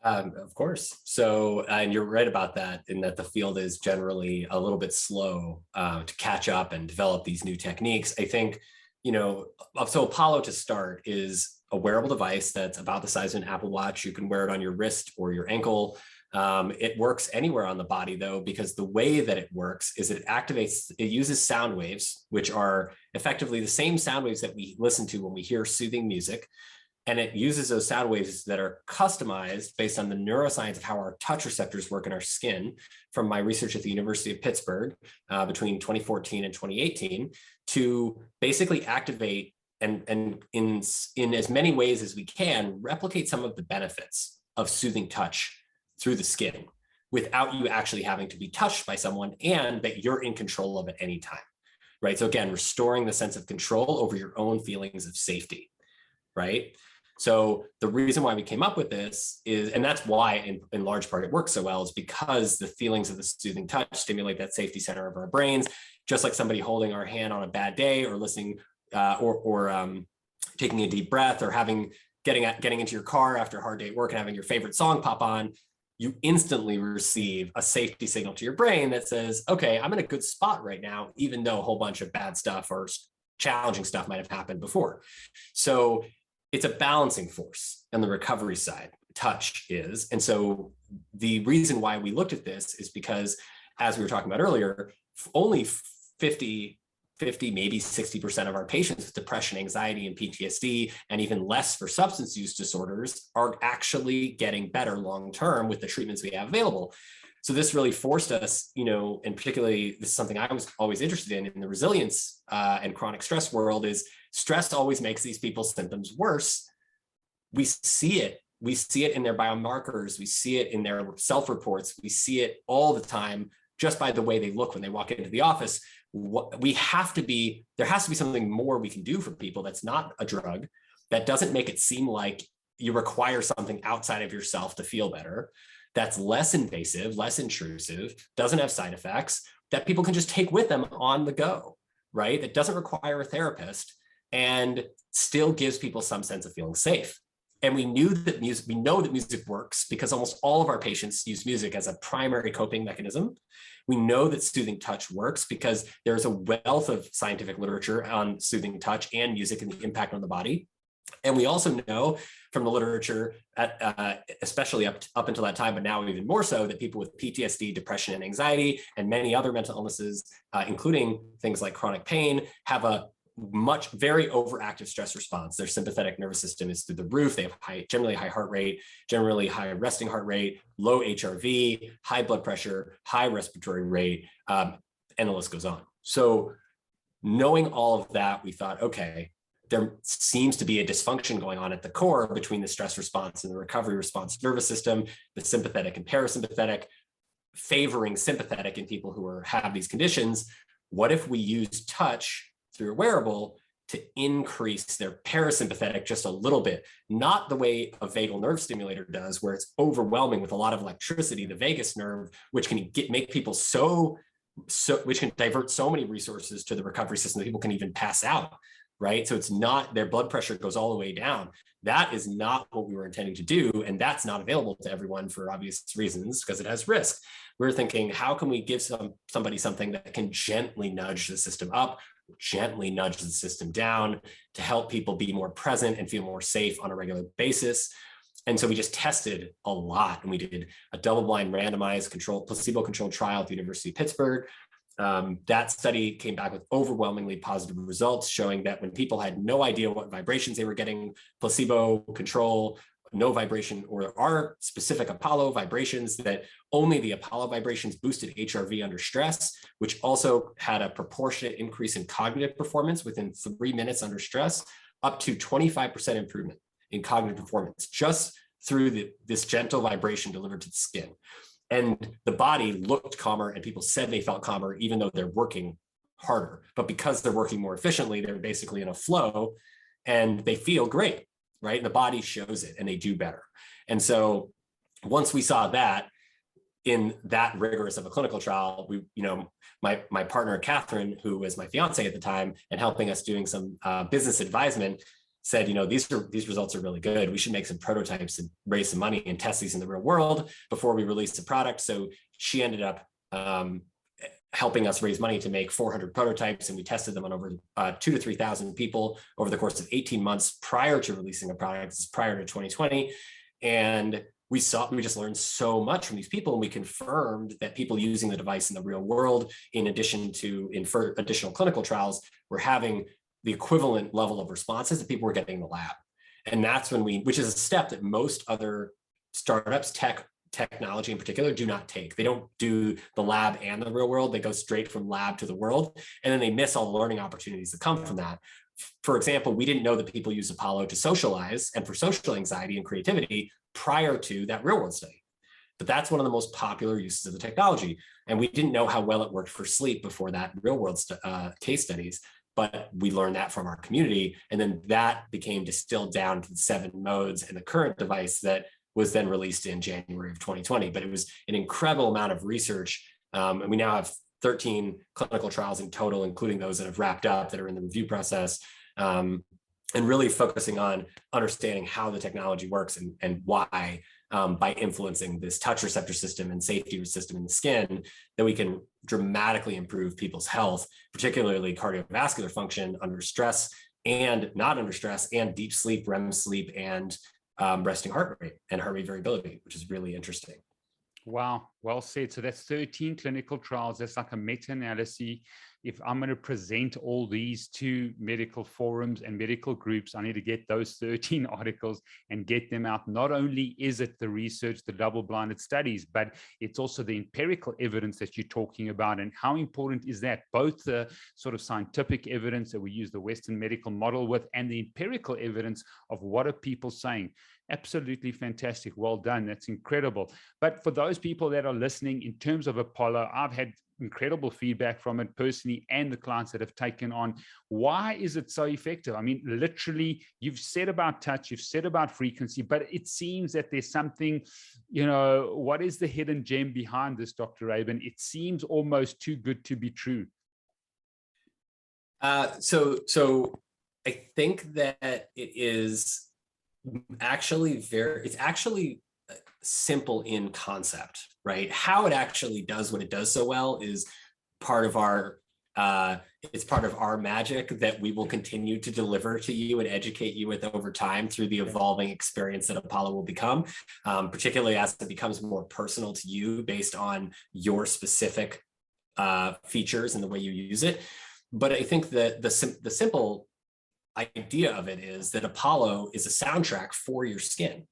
Of course. So, and you're right about that, in that the field is generally a little bit slow to catch up and develop these new techniques. I think, so Apollo, to start, is a wearable device that's about the size of an Apple Watch. You can wear it on your wrist or your ankle. It works anywhere on the body, though, because the way that it works is it uses sound waves, which are effectively the same sound waves that we listen to when we hear soothing music. And it uses those sound waves that are customized based on the neuroscience of how our touch receptors work in our skin, from my research at the University of Pittsburgh between 2014 and 2018, to basically activate and in as many ways as we can, replicate some of the benefits of soothing touch through the skin without you actually having to be touched by someone, and that you're in control of at any time, right? So again, restoring the sense of control over your own feelings of safety, right? So the reason why we came up with this is, and that's why in large part it works so well, is because the feelings of the soothing touch stimulate that safety center of our brains, just like somebody holding our hand on a bad day, or listening, or taking a deep breath, or getting into your car after a hard day at work and having your favorite song pop on. You instantly receive a safety signal to your brain that says, okay, I'm in a good spot right now, even though a whole bunch of bad stuff or challenging stuff might have happened before. So it's a balancing force on the recovery side, touch is. And so the reason why we looked at this is because, as we were talking about earlier, only 50, maybe 60% of our patients with depression, anxiety, and PTSD, and even less for substance use disorders, are actually getting better long-term with the treatments we have available. So this really forced us, and particularly this is something I was always interested in the resilience and chronic stress world, is stress always makes these people's symptoms worse. We see it in their biomarkers. We see it in their self-reports. We see it all the time just by the way they look when they walk into the office. There has to be something more we can do for people that's not a drug, that doesn't make it seem like you require something outside of yourself to feel better, that's less invasive, less intrusive, doesn't have side effects, that people can just take with them on the go, right? That doesn't require a therapist and still gives people some sense of feeling safe. And we know that music works because almost all of our patients use music as a primary coping mechanism. We know that soothing touch works because there's a wealth of scientific literature on soothing touch and music and the impact on the body. And we also know from the literature, especially up until that time, but now even more so, that people with PTSD, depression, and anxiety, and many other mental illnesses, including things like chronic pain, have a very overactive stress response. Their sympathetic nervous system is through the roof. They have generally high heart rate, generally high resting heart rate, low HRV, high blood pressure, high respiratory rate, and the list goes on. So knowing all of that, we thought, okay, there seems to be a dysfunction going on at the core between the stress response and the recovery response nervous system, the sympathetic and parasympathetic, favoring sympathetic in people who have these conditions. What if we use touch through a wearable to increase their parasympathetic just a little bit, not the way a vagal nerve stimulator does, where it's overwhelming with a lot of electricity, the vagus nerve, which can make people which can divert so many resources to the recovery system that people can even pass out. right? So it's not, their blood pressure goes all the way down. That is not what we were intending to do. And that's not available to everyone for obvious reasons, because it has risk. We're thinking, how can we give somebody something that can gently nudge the system up, gently nudge the system down to help people be more present and feel more safe on a regular basis. And so we just tested a lot, and we did a double-blind randomized placebo-controlled trial at the University of Pittsburgh. That study came back with overwhelmingly positive results, showing that when people had no idea what vibrations they were getting, placebo control, no vibration, or our specific Apollo vibrations, that only the Apollo vibrations boosted HRV under stress, which also had a proportionate increase in cognitive performance within 3 minutes under stress, up to 25% improvement in cognitive performance, just through this gentle vibration delivered to the skin. And the body looked calmer, and people said they felt calmer, even though they're working harder. But because they're working more efficiently, they're basically in a flow and they feel great, right? And the body shows it and they do better. And so once we saw that in that rigorous of a clinical trial, we, my partner, Catherine, who was my fiance at the time and helping us doing some business advisement, said, these results are really good. We should make some prototypes and raise some money and test these in the real world before we release the product. So she ended up helping us raise money to make 400 prototypes, and we tested them on over 2,000 to 3,000 people over the course of 18 months prior to releasing a product. This is prior to 2020. And we just learned so much from these people, and we confirmed that people using the device in the real world, in addition to additional clinical trials, were having the equivalent level of responses that people were getting in the lab. And that's when which is a step that most other startups, technology in particular, do not take. They don't do the lab and the real world. They go straight from lab to the world, and then they miss all the learning opportunities that come from that. For example, we didn't know that people use Apollo to socialize and for social anxiety and creativity prior to that real world study. But that's one of the most popular uses of the technology. And we didn't know how well it worked for sleep before that real world case studies. But we learned that from our community. And then that became distilled down to the 7 modes and the current device that was then released in January of 2020. But it was an incredible amount of research. And we now have 13 clinical trials in total, including those that have wrapped up, that are in the review process, and really focusing on understanding how the technology works and why, by influencing this touch receptor system and safety system in the skin, that we can dramatically improve people's health, particularly cardiovascular function under stress and not under stress, and deep sleep, REM sleep, and resting heart rate and heart rate variability, which is really interesting. Wow, well said. So that's 13 clinical trials. That's like a meta-analysis. If I'm going to present all these to medical forums and medical groups, I need to get those 13 articles and get them out. Not only is it the research, the double-blinded studies, but it's also the empirical evidence that you're talking about. And how important is that? Both the sort of scientific evidence that we use the Western medical model with, and the empirical evidence of what are people saying. Absolutely fantastic. Well done. That's incredible. But for those people that are listening, in terms of Apollo, I've had incredible feedback from it personally and the clients that have taken on. Why is it so effective? I mean, literally, you've said about touch, you've said about frequency, but it seems that there's something, what is the hidden gem behind this, Dr. Rabin? It seems almost too good to be true. So I think that it is actually it's actually simple in concept, right? How it actually does what it does so well is part of our it's part of our magic that we will continue to deliver to you and educate you with over time through the evolving experience that Apollo will become, particularly as it becomes more personal to you based on your specific features and the way you use it. But I think that the simple idea of it is that Apollo is a soundtrack for your skin,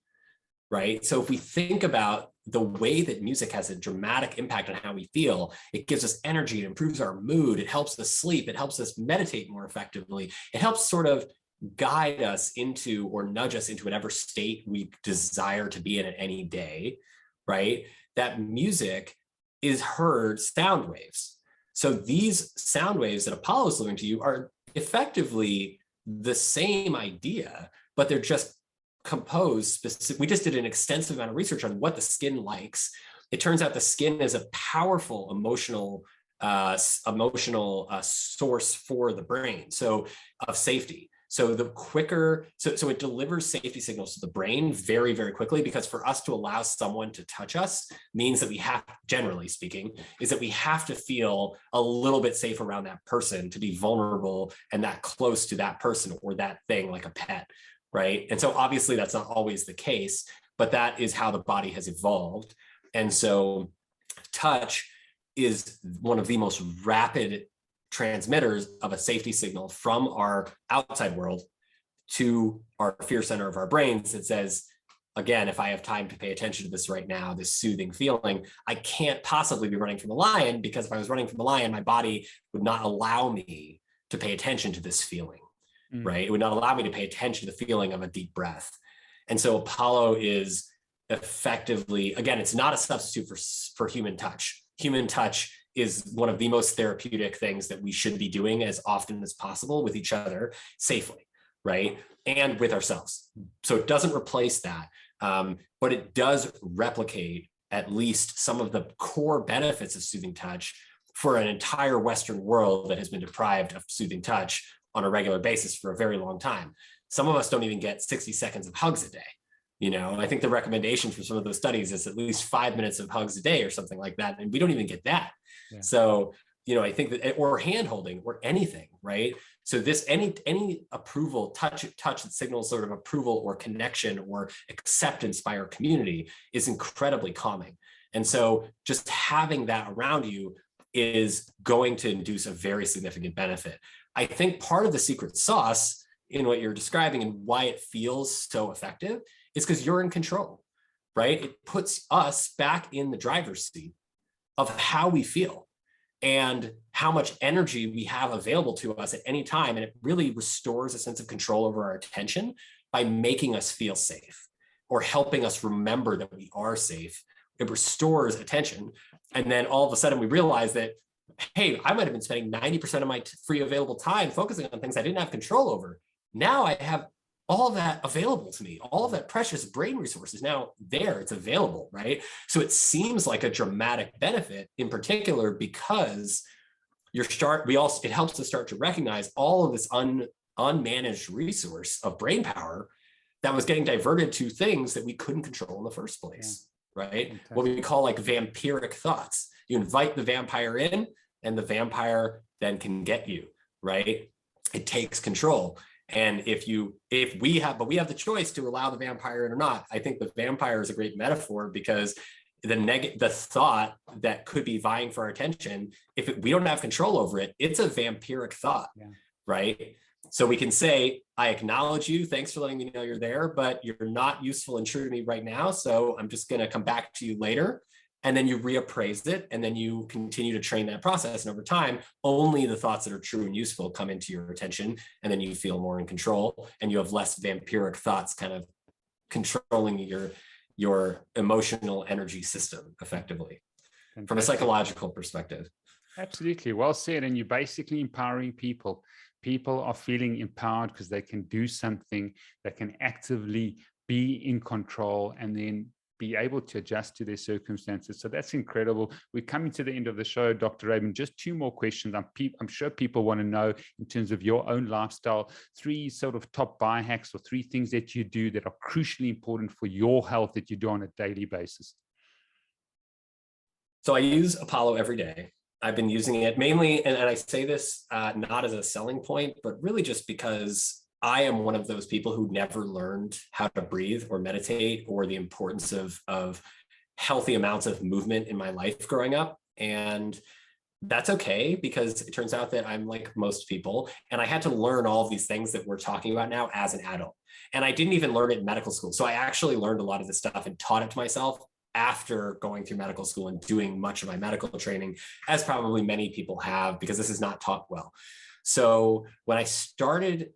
right? So if we think about the way that music has a dramatic impact on how we feel, it gives us energy, it improves our mood, it helps us sleep, it helps us meditate more effectively, it helps sort of guide us into or nudge us into whatever state we desire to be in at any day, right? That music is heard sound waves. So these sound waves that Apollo is delivering to you are effectively the same idea, but they're just composed specific. We just did an extensive amount of research on what the skin likes. It turns out the skin is a powerful emotional emotional source for the brain. So of safety. So the quicker, so it delivers safety signals to the brain very, very quickly, because for us to allow someone to touch us means that we have, generally speaking, is that we have to feel a little bit safe around that person to be vulnerable and that close to that person or that thing, like a pet, right? And so obviously that's not always the case, but that is how the body has evolved. And so touch is one of the most rapid transmitters of a safety signal from our outside world to our fear center of our brains that says, again, if I have time to pay attention to this right now, this soothing feeling, I can't possibly be running from a lion, because if I was running from a lion, my body would not allow me to pay attention to this feeling, right? It would not allow me to pay attention to the feeling of a deep breath. And so Apollo is effectively, again, it's not a substitute for human touch. Human touch is one of the most therapeutic things that we should be doing as often as possible with each other safely, right? And with ourselves. So it doesn't replace that, but it does replicate at least some of the core benefits of soothing touch for an entire Western world that has been deprived of soothing touch on a regular basis for a very long time. Some of us don't even get 60 seconds of hugs a day. You know, I think the recommendation for some of those studies is at least 5 minutes of hugs a day or something like that. And we don't even get that. Yeah. So, you know, I think that, or hand holding or anything, right? So this, any approval, touch that signals sort of approval or connection or acceptance by our community is incredibly calming. And so just having that around you is going to induce a very significant benefit. I think part of the secret sauce in what you're describing and why it feels so effective is because you're in control, right? It puts us back in the driver's seat of how we feel and how much energy we have available to us at any time. And it really restores a sense of control over our attention by making us feel safe or helping us remember that we are safe. It restores attention. And then all of a sudden we realize that, hey, I might have been spending 90% of my free available time focusing on things I didn't have control over. Now I have all that available to me, all of that precious brain resources now there, it's available, right? So it seems like a dramatic benefit in particular because it helps us start to recognize all of this unmanaged resource of brain power that was getting diverted to things that we couldn't control in the first place, right? Fantastic. What we call like vampiric thoughts. You invite the vampire in and the vampire then can get you, right? It takes control. And we have the choice to allow the vampire in or not. I think the vampire is a great metaphor because the thought that could be vying for our attention, we don't have control over it, it's a vampiric thought, right? So we can say, I acknowledge you, thanks for letting me know you're there, but you're not useful and true to me right now. So I'm just gonna come back to you later. And then you reappraise it, and then you continue to train that process. And over time, only the thoughts that are true and useful come into your attention, and then you feel more in control, and you have less vampiric thoughts kind of controlling your emotional energy system effectively. Fantastic. From a psychological perspective. Absolutely, well said. And you're basically empowering people. People are feeling empowered because they can do something, they can actively be in control, and then be able to adjust to their circumstances. So that's incredible. We're coming to the end of the show, Dr. Rabin. Just 2 more questions. I'm sure people want to know, in terms of your own lifestyle, 3 sort of top biohacks or 3 things that you do that are crucially important for your health that you do on a daily basis. So I use Apollo every day. I've been using it mainly, and I say this not as a selling point, but really just because I am one of those people who never learned how to breathe or meditate or the importance of healthy amounts of movement in my life growing up. And that's okay, because it turns out that I'm like most people, and I had to learn all of these things that we're talking about now as an adult. And I didn't even learn it in medical school. So I actually learned a lot of this stuff and taught it to myself after going through medical school and doing much of my medical training, as probably many people have, because this is not taught well. So when I started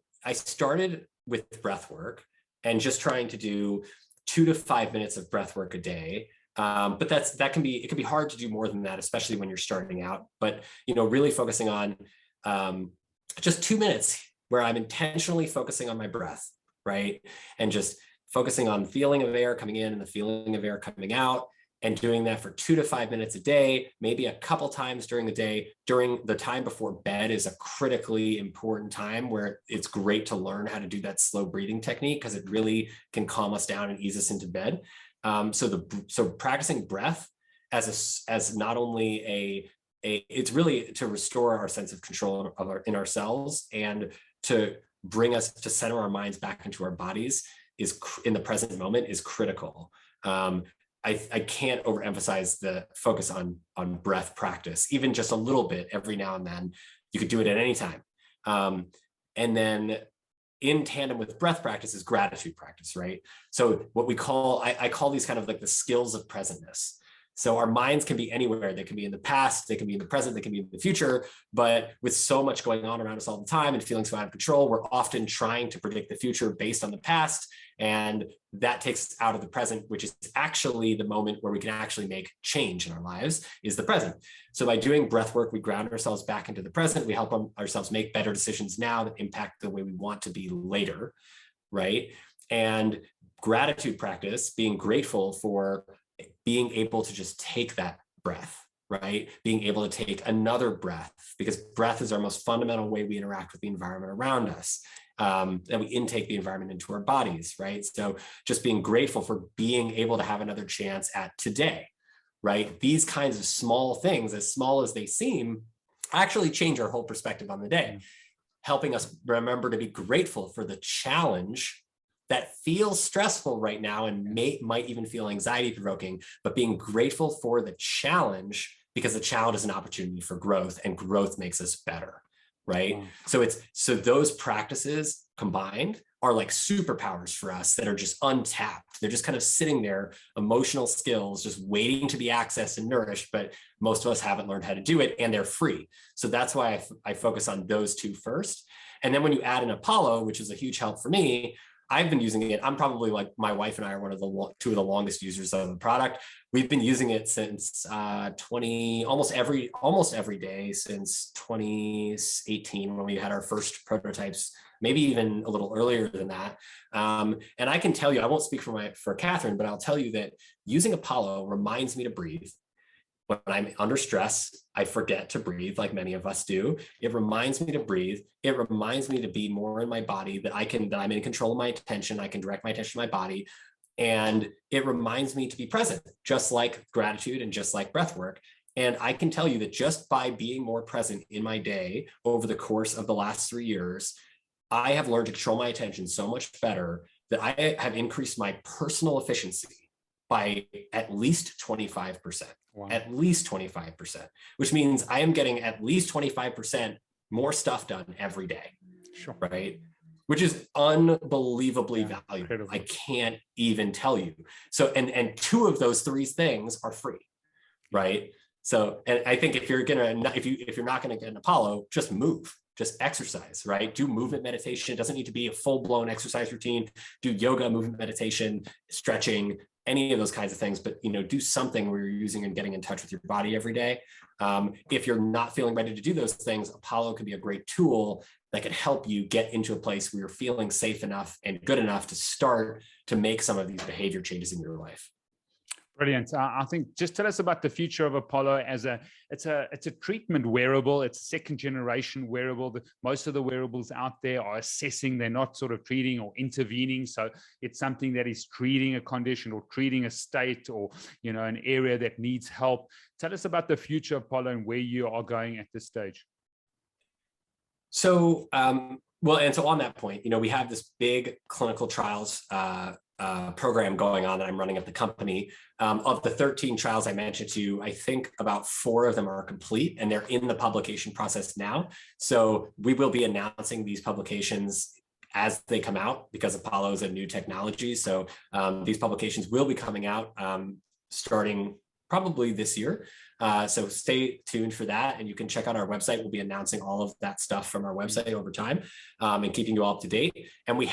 with breath work and just trying to do 2 to 5 minutes of breath work a day. But it can be hard to do more than that, especially when you're starting out. But, really focusing on just 2 minutes where I'm intentionally focusing on my breath, right? And just focusing on the feeling of air coming in and the feeling of air coming out, and doing that for 2 to 5 minutes a day, maybe a couple times during the day. During the time before bed is a critically important time where it's great to learn how to do that slow breathing technique, because it really can calm us down and ease us into bed. So practicing breath as not only it's really to restore our sense of control in ourselves, and to bring us to center our minds back into our bodies is in the present moment is critical. I can't overemphasize the focus on breath practice, even just a little bit every now and then. You could do it at any time. And then in tandem with breath practice is gratitude practice, right? So what we call, I call these kind of like the skills of presentness. So our minds can be anywhere. They can be in the past, they can be in the present, they can be in the future. But with so much going on around us all the time and feeling so out of control, we're often trying to predict the future based on the past. And that takes us out of the present, which is actually the moment where we can actually make change in our lives, is the present. So by doing breath work, we ground ourselves back into the present. We help ourselves make better decisions now that impact the way we want to be later, right? And gratitude practice, being grateful for being able to just take that breath, right? Being able to take another breath, because breath is our most fundamental way we interact with the environment around us. And we intake the environment into our bodies, right? So just being grateful for being able to have another chance at today, right? These kinds of small things, as small as they seem, actually change our whole perspective on the day, helping us remember to be grateful for the challenge that feels stressful right now and might even feel anxiety provoking, but being grateful for the challenge, because the challenge is an opportunity for growth, and growth makes us better, right? So those practices combined are like superpowers for us that are just untapped. They're just kind of sitting there, emotional skills, just waiting to be accessed and nourished, but most of us haven't learned how to do it, and they're free. So that's why I focus on those two first. And then when you add in Apollo, which is a huge help for me, I've been using it. I'm probably, like, my wife and I are two of the longest users of the product. We've been using it since almost every day since 2018, when we had our first prototypes, maybe even a little earlier than that. And I can tell you, I won't speak for Catherine, but I'll tell you that using Apollo reminds me to breathe. When I'm under stress, I forget to breathe, like many of us do. It reminds me to breathe. It reminds me to be more in my body, that I'm in control of my attention. I can direct my attention to my body. And it reminds me to be present, just like gratitude and just like breath work. And I can tell you that just by being more present in my day over the course of the last 3 years, I have learned to control my attention so much better that I have increased my personal efficiency by at least 25%. Wow. At least 25%, which means I am getting at least 25% more stuff done every day, sure, right? Which is unbelievably valuable. Incredible. I can't even tell you. So, and two of those three things are free, right? So, and I think if you're not gonna get an Apollo, just move. Just exercise, right? Do movement meditation. It doesn't need to be a full-blown exercise routine. Do yoga, movement meditation, stretching, any of those kinds of things, but do something where you're using and getting in touch with your body every day. If you're not feeling ready to do those things, Apollo can be a great tool that can help you get into a place where you're feeling safe enough and good enough to start to make some of these behavior changes in your life. Brilliant. I think, just tell us about the future of Apollo as it's a treatment wearable. It's a second generation wearable. Most of the wearables out there are assessing, they're not sort of treating or intervening. So it's something that is treating a condition or treating a state, or, an area that needs help. Tell us about the future of Apollo and where you are going at this stage. So, and so on that point, we have this big clinical trials program going on that I'm running at the company. Of the 13 trials I mentioned to you, I think about 4 of them are complete, and they're in the publication process now. So we will be announcing these publications as they come out, because Apollo is a new technology. So these publications will be coming out starting probably this year. So stay tuned for that, and you can check out our website. We'll be announcing all of that stuff from our website over time, and keeping you all up to date. And we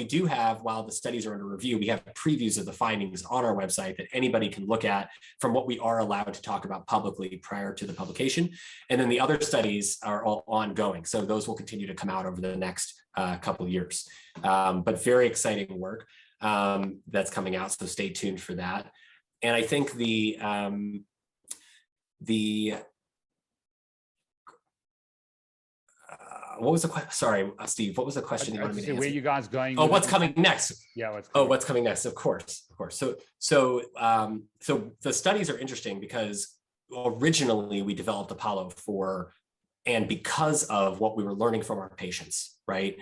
do have, while the studies are under review, we have previews of the findings on our website that anybody can look at from what we are allowed to talk about publicly prior to the publication. And then the other studies are all ongoing. So those will continue to come out over the next couple of years. But very exciting work that's coming out. So stay tuned for that. And I think what was the question? Sorry, Steve, what was the question you wanted me to answer? Where are you guys going? Oh, what's coming next? Yeah, what's coming next? Of course. So the studies are interesting because originally we developed Apollo because of what we were learning from our patients, right?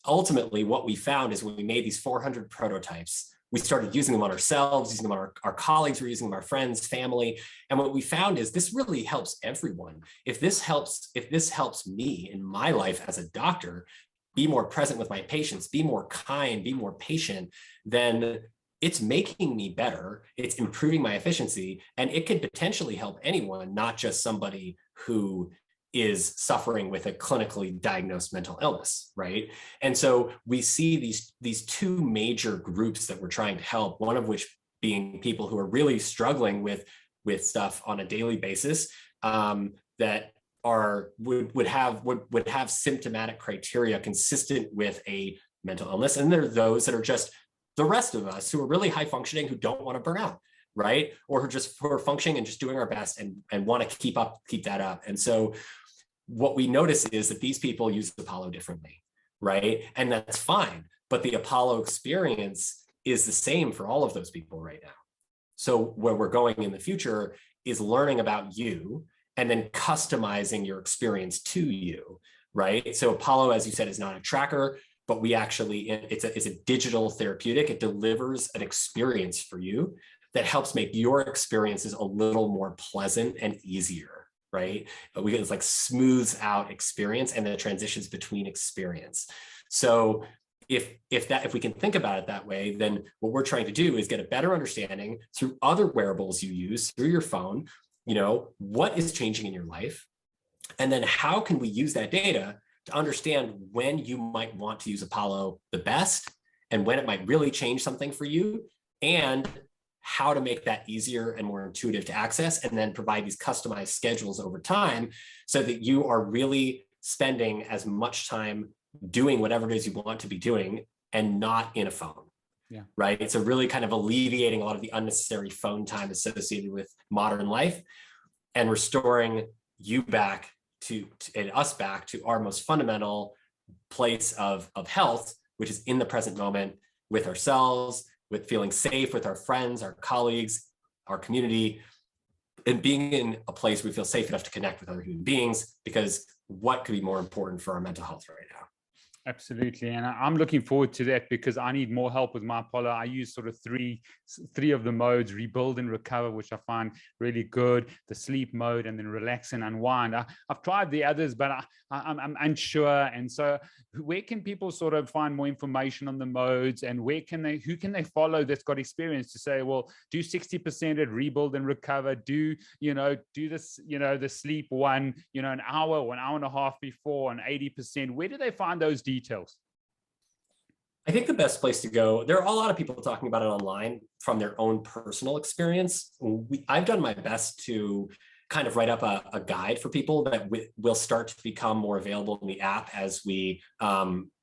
Ultimately, what we found is when we made these 400 prototypes, we started using them on ourselves, using them on our colleagues, we're using them on our friends, family. And what we found is this really helps everyone. If this helps me in my life as a doctor, be more present with my patients, be more kind, be more patient, then it's making me better, it's improving my efficiency, and it could potentially help anyone, not just somebody who is suffering with a clinically diagnosed mental illness, right? And so we see these two major groups that we're trying to help, one of which being people who are really struggling with stuff on a daily basis, that would have symptomatic criteria consistent with a mental illness. And there are those that are just the rest of us who are really high functioning, who don't want to burn out, right? Or who are functioning and just doing our best and want to keep that up. And so what we notice is that these people use Apollo differently, right? And that's fine, but the Apollo experience is the same for all of those people right now. So where we're going in the future is learning about you and then customizing your experience to you, right? So Apollo, as you said, is not a tracker, but we actually, it's a digital therapeutic. It delivers an experience for you that helps make your experiences a little more pleasant and easier, right? It's like smooths out experience and the transitions between experience. So if we can think about it that way, then what we're trying to do is get a better understanding through other wearables you use through your phone, what is changing in your life, and then how can we use that data to understand when you might want to use Apollo the best and when it might really change something for you, and how to make that easier and more intuitive to access, and then provide these customized schedules over time so that you are really spending as much time doing whatever it is you want to be doing and not in a phone. Yeah. Right. It's a really kind of alleviating a lot of the unnecessary phone time associated with modern life and restoring you back and us back to our most fundamental place of health, which is in the present moment with ourselves, with feeling safe with our friends, our colleagues, our community, and being in a place where we feel safe enough to connect with other human beings, because what could be more important for our mental health right now? Absolutely. And I'm looking forward to that because I need more help with my Apollo. I use sort of three of the modes: rebuild and recover, which I find really good, the sleep mode, and then relax and unwind. I've tried the others, but I'm unsure. And so where can people sort of find more information on the modes, and who can they follow that's got experience to say, well, do 60% at rebuild and recover, do this, the sleep one, an hour or an hour and a half before, and 80%. Where do they find those details? I think the best place to go, there are a lot of people talking about it online from their own personal experience. I've done my best to kind of write up a guide for people that will start to become more available in the app as we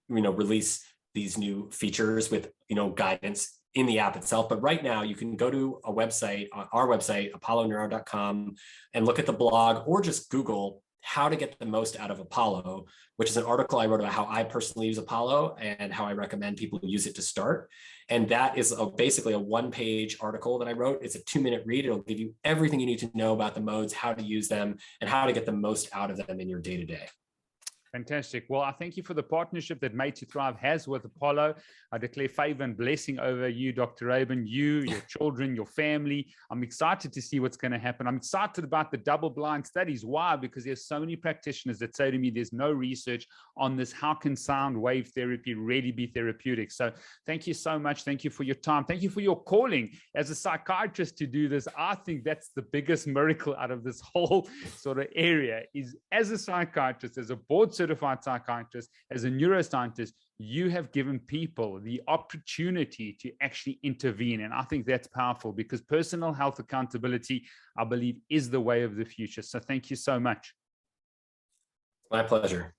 release these new features with guidance in the app itself. But right now you can go to our website, apolloneuro.com, and look at the blog, or just Google how to get the most out of Apollo, which is an article I wrote about how I personally use Apollo and how I recommend people use it to start. And that is basically a one-page article that I wrote. It's a 2-minute read. It'll give you everything you need to know about the modes, how to use them, and how to get the most out of them in your day-to-day. Fantastic. Well, I thank you for the partnership that Made to Thrive has with Apollo. I declare favor and blessing over you, Dr. Rabin, your children, your family. I'm excited to see what's going to happen. I'm excited about the double-blind studies. Why? Because there's so many practitioners that say to me, there's no research on this. How can sound wave therapy really be therapeutic? So thank you so much. Thank you for your time. Thank you for your calling as a psychiatrist to do this. I think that's the biggest miracle out of this whole sort of area, is as a psychiatrist, as a board certified psychiatrist, as a neuroscientist, you have given people the opportunity to actually intervene. And I think that's powerful, because personal health accountability, I believe, is the way of the future. So thank you so much. My pleasure.